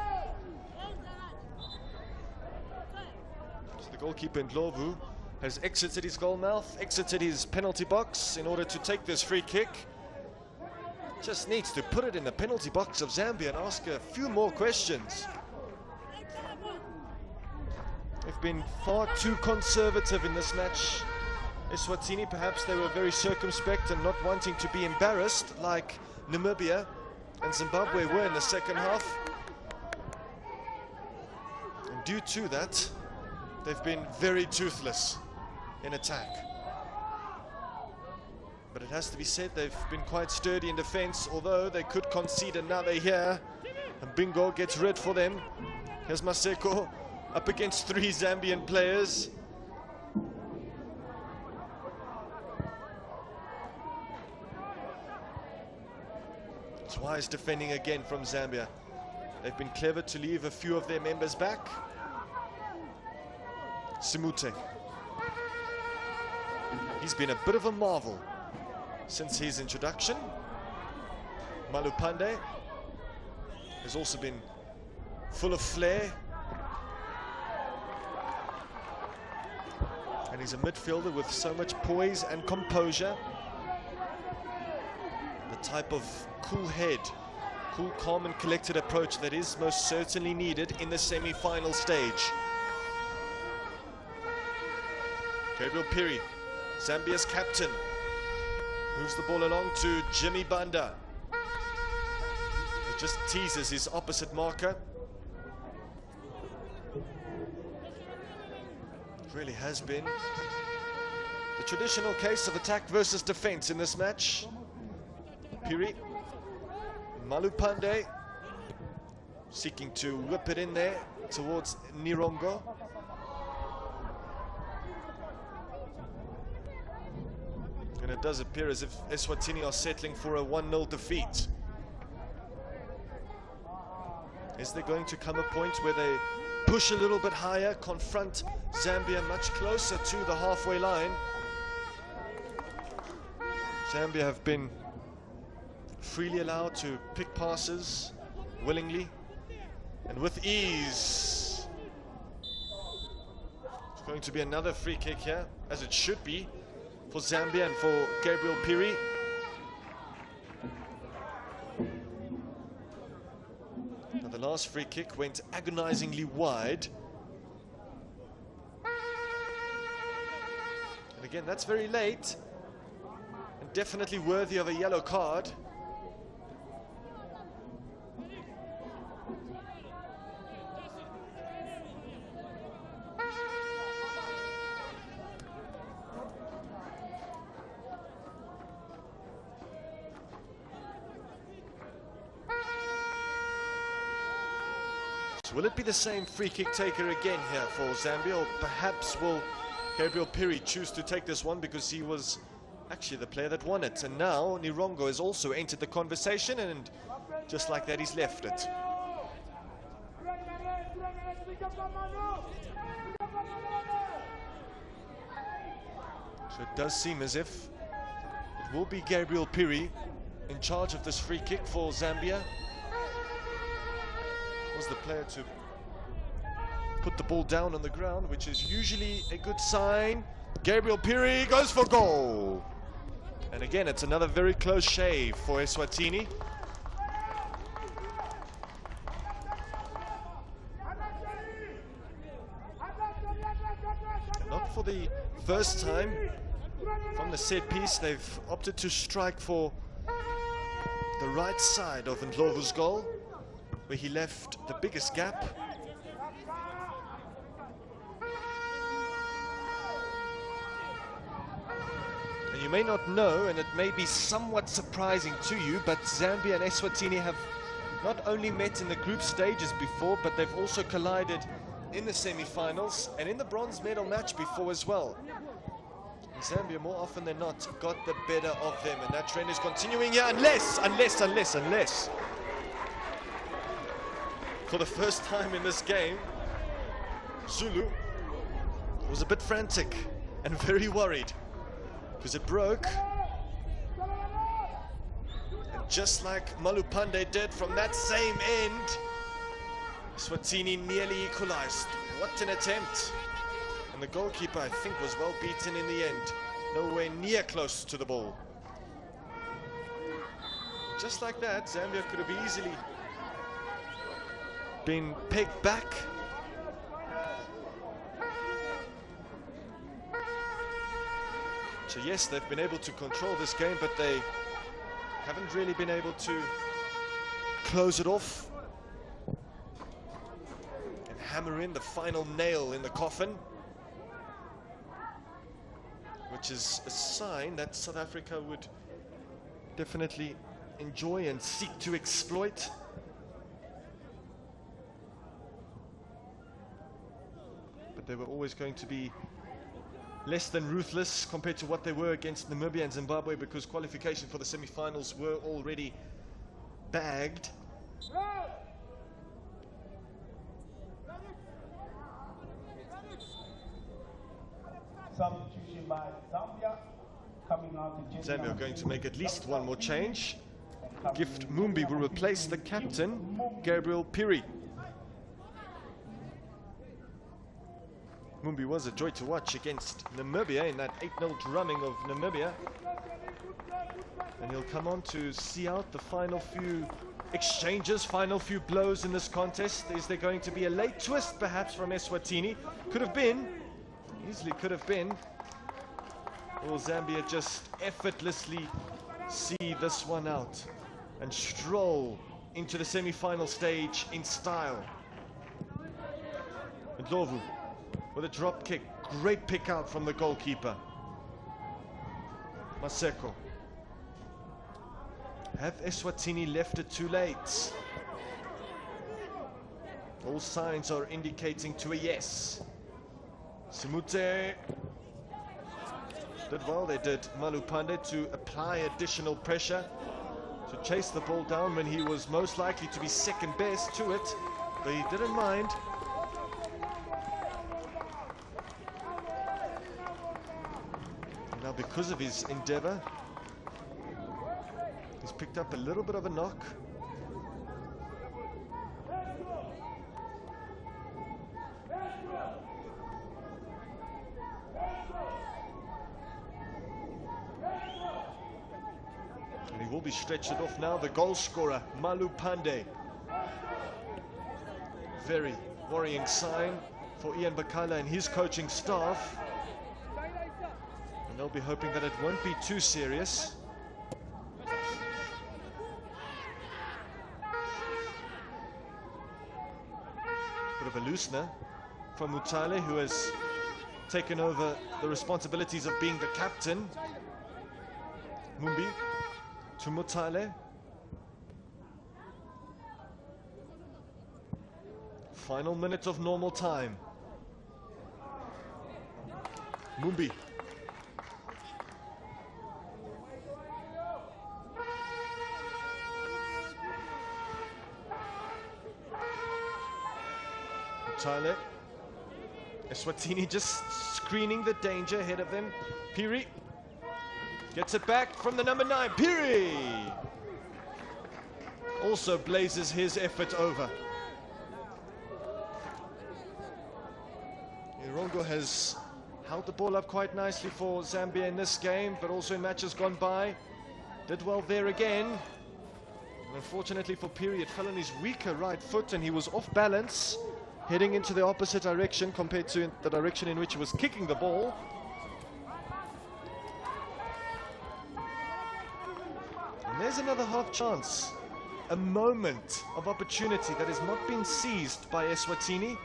So the goalkeeper Ndlovu has exited his goal mouth, exited his penalty box in order to take this free kick. Just needs to put it in the penalty box of Zambia and ask a few more questions. They've been far too conservative in this match. Eswatini, perhaps they were very circumspect and not wanting to be embarrassed like Namibia and Zimbabwe were in the second half. And due to that, they've been very toothless in attack. But it has to be said, they've been quite sturdy in defense, although they could concede another here. And Bingo gets red for them. Here's Maseko up against 3 Zambian players. It's wise defending again from Zambia. They've been clever to leave a few of their members back. Simute. He's been a bit of a marvel since his introduction. Malupande has also been full of flair. And he's a midfielder with so much poise and composure. The type of cool head, cool, calm and collected approach that is most certainly needed in the semi-final stage. Gabriel Piri, Zambia's captain, moves the ball along to Jimmy Banda. He just teases his opposite marker. It really has been the traditional case of attack versus defense in this match. Piri, Malupande seeking to whip it in there towards Nirongo. And it does appear as if Eswatini are settling for a 1-0 defeat. Is there going to come a point where they push a little bit higher, confront Zambia much closer to the halfway line? Zambia have been freely allowed to pick passes willingly and with ease. It's going to be another free kick here, as it should be, for Zambia and for Gabriel Piri. Now the last free kick went agonizingly wide. And again, that's very late and definitely worthy of a yellow card. Will it be the same free kick taker again here for Zambia, or perhaps will Gabriel Piri choose to take this one because he was actually the player that won it. And now Nirongo has also entered the conversation, and just like that he's left it. So it does seem as if it will be Gabriel Piri in charge of this free kick for Zambia. Was the player to put the ball down on the ground, which is usually a good sign. Gabriel Piri goes for goal. And again, it's another very close shave for Eswatini. And not for the first time from the set piece, they've opted to strike for the right side of Ndlovu's goal, where he left the biggest gap. And you may not know, and it may be somewhat surprising to you, but Zambia and Eswatini have not only met in the group stages before, but they've also collided in the semi-finals and in the bronze medal match before as well. And Zambia, more often than not, got the better of them, and that trend is continuing here, unless for the first time in this game, Zulu was a bit frantic and very worried, because it broke. And just like Malupande did from that same end, Eswatini nearly equalized. What an attempt. And the goalkeeper, I think, was well beaten in the end. Nowhere near close to the ball. Just like that, Zambia could have easily been pegged back. So yes, they've been able to control this game, but they haven't really been able to close it off and hammer in the final nail in the coffin, which is a sign that South Africa would definitely enjoy and seek to exploit. But they were always going to be less than ruthless compared to what they were against Namibia and Zimbabwe, because qualification for the semi-finals were already bagged. Substitution by Zambia. Coming out to Zambia are going to make at least one more change. Gift Mumbi will replace the captain, Gabriel Piri. Mumbi was a joy to watch against Namibia in that 8-0 drumming of Namibia. And he'll come on to see out the final few exchanges, final few blows in this contest. Is there going to be a late twist perhaps from Eswatini? Could have been, easily could have been. Or will Zambia just effortlessly see this one out and stroll into the semi-final stage in style? Ndlovu with a drop kick, great pick out from the goalkeeper. Maseko. Have Eswatini left it too late? All signs are indicating to a yes. Simute did well, they did Malupande to apply additional pressure, to chase the ball down when he was most likely to be second best to it, but he didn't mind. Now, because of his endeavor, he's picked up a little bit of a knock. And he will be stretched off now, the goal scorer, Malupande. Very worrying sign for Ian Bakala and his coaching staff. And they'll be hoping that it won't be too serious. Bit of a loosener from Mutale, who has taken over the responsibilities of being the captain. Mumbi to Mutale. Final minute of normal time. Tyler. Eswatini just screening the danger ahead of them. Piri gets it back from the number 9. Piri also blazes his effort over. Irongo has held the ball up quite nicely for Zambia in this game, but also in matches gone by. Did well there again. And unfortunately for Piri, it fell on his weaker right foot and he was off balance, heading into the opposite direction compared to the direction in which he was kicking the ball. And there's another half chance. A moment of opportunity that has not been seized by Eswatini.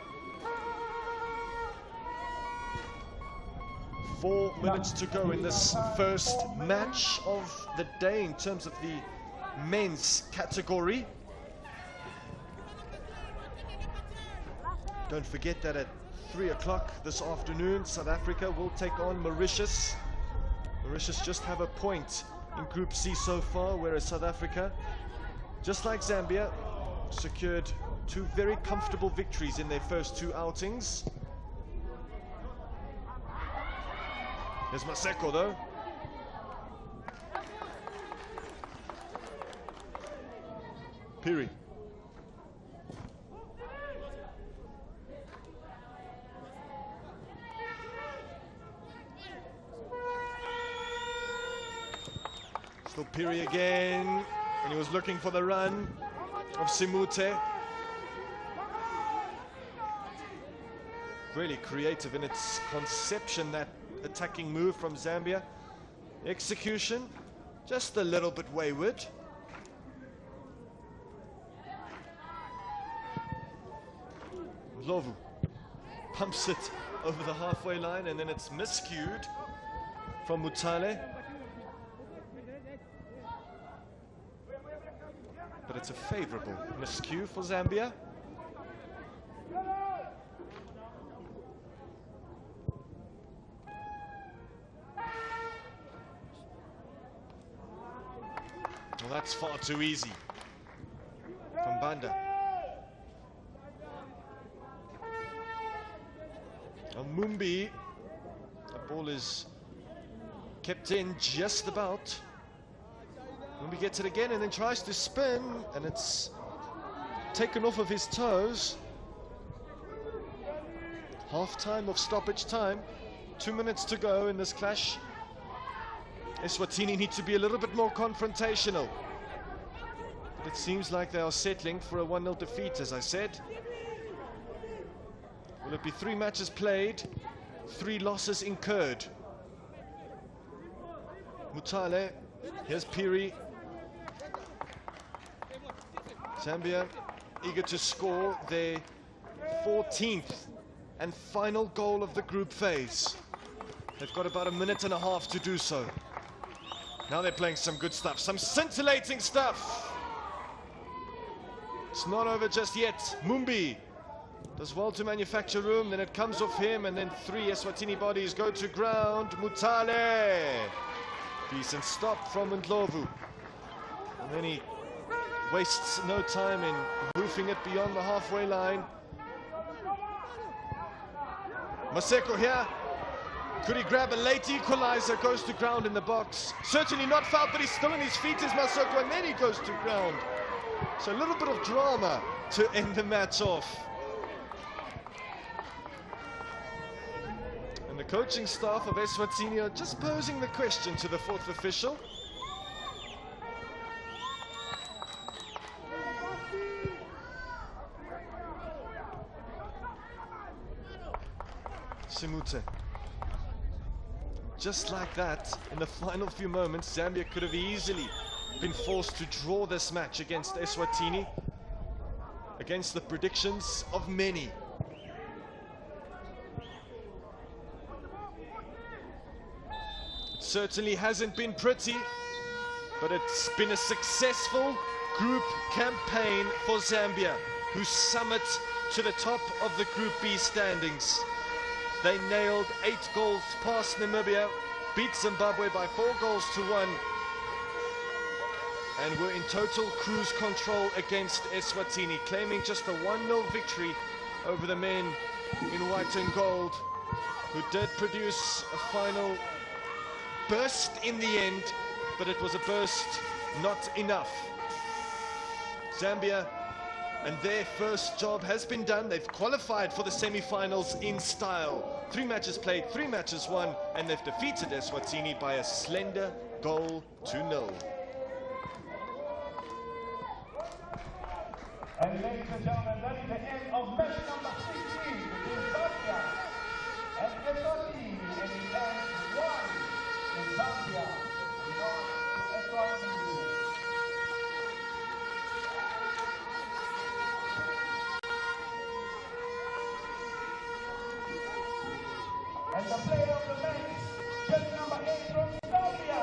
4 minutes to go in this first match of the day in terms of the men's category. Don't forget that at 3 o'clock this afternoon, South Africa will take on Mauritius. Mauritius just have a point in Group C so far, whereas South Africa, just like Zambia, secured 2 very comfortable victories in their first 2 outings. There's Maseko though. Piri. Still Piri again, and he was looking for the run of Simute. Really creative in its conception, that attacking move from Zambia. Execution, just a little bit wayward. Lovu pumps it over the halfway line, and then it's miscued from Mutale. But it's a favorable miscue for Zambia. Well, that's far too easy from Banda. Mumbi, the ball is kept in just about. Mumbi gets it again and then tries to spin, and it's taken off of his toes. Half time of stoppage time, 2 minutes to go in this clash. Eswatini need to be a little bit more confrontational, but it seems like they are settling for a 1-0 defeat, as I said. Will it be 3 matches played, 3 losses incurred? Mutale, here's Piri. Zambia eager to score their 14th and final goal of the group phase. They've got about 1.5 minutes to do so. Now they're playing some good stuff, some scintillating stuff. It's not over just yet. Mumbi does well to manufacture room, then it comes off him, and then 3 Eswatini bodies go to ground. Mutale, decent stop from Ndlovu, and then he wastes no time in roofing it beyond the halfway line. Maseko here, could he grab a late equalizer? Goes to ground in the box. Certainly not fouled, but he's still on his feet as Maseko, and then he goes to ground. So a little bit of drama to end the match off. And the coaching staff of Eswatini are just posing the question to the 4th official. Simute. Just like that, in the final few moments, Zambia could have easily been forced to draw this match against Eswatini, against the predictions of many. It certainly hasn't been pretty, but it's been a successful group campaign for Zambia, who summit to the top of the Group B standings. They nailed 8 goals past Namibia, beat Zimbabwe by 4 goals to 1, and were in total cruise control against Eswatini, claiming just a 1-0 victory over the men in white and gold, who did produce a final burst in the end, but it was a burst not enough. Zambia, and their first job has been done. They've qualified for the semi-finals in style. 3 matches played, 3 matches won, and they've defeated Eswatini by a slender goal to 0. And ladies and gentlemen, that is the end of match number 16 between Zambia and Eswatini, and it ends 1 in Zambia, to Eswatini. And the player of the match, jersey number 8 from Zambia,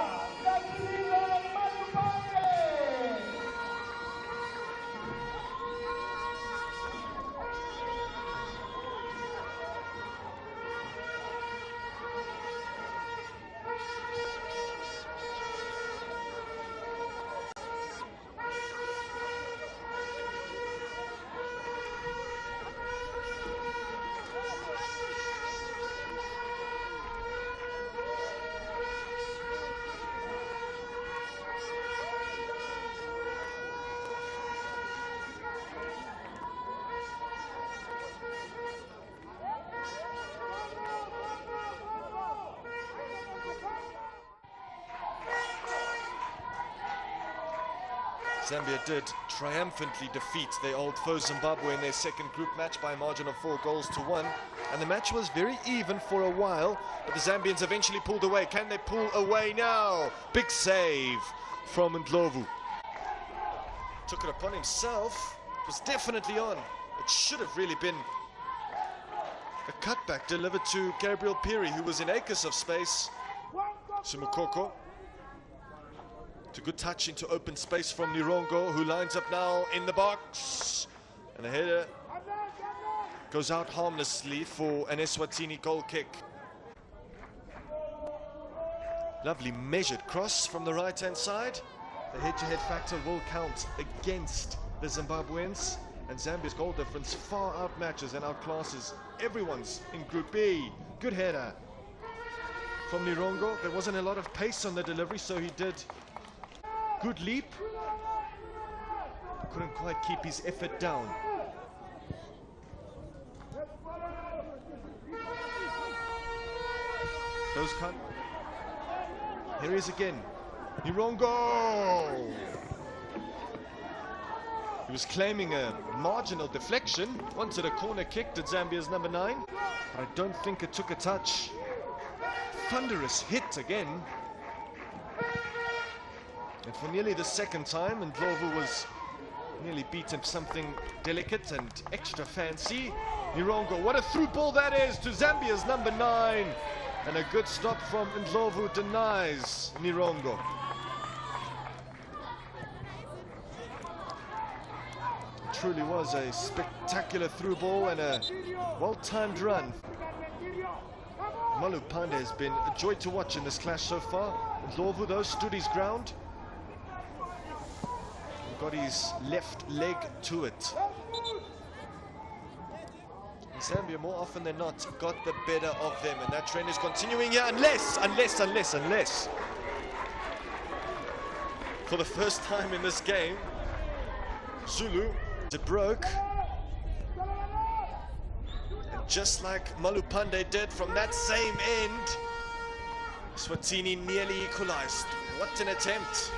Zambia did triumphantly defeat their old foe Zimbabwe in their second group match by a margin of 4 goals to 1. And the match was very even for a while, but the Zambians eventually pulled away. Can they pull away now? Big save from Ndlovu. Took it upon himself. It was definitely on. It should have really been a cutback delivered to Gabriel Piri, who was in acres of space. Sumukoko. A good touch into open space from Nirongo, who lines up now in the box. And the header goes out harmlessly for an Eswatini goal kick. Lovely measured cross from the right-hand side. The head-to-head factor will count against the Zimbabweans. And Zambia's goal difference far outmatches and outclasses everyone's in Group B. Good header from Nirongo. There wasn't a lot of pace on the delivery, so he did good leap. Couldn't quite keep his effort down. Those can't. Here he is again. Nirongo! He was claiming a marginal deflection. Wanted a corner kick to Zambia's number 9. But I don't think it took a touch. Thunderous hit again. And for nearly the second time, and Ndlovu was nearly beaten something delicate and extra fancy. Nirongo, what a through ball that is to Zambia's number 9. And a good stop from Ndlovu denies Nirongo. It truly was a spectacular through ball and a well-timed run. Malupande has been a joy to watch in this clash so far. Ndlovu, though, stood his ground. Got his left leg to it. And Zambia, more often than not, got the better of them, and that trend is continuing here, unless, for the first time in this game, Zulu, it broke. And just like Malupande did from that same end, Eswatini nearly equalized. What an attempt.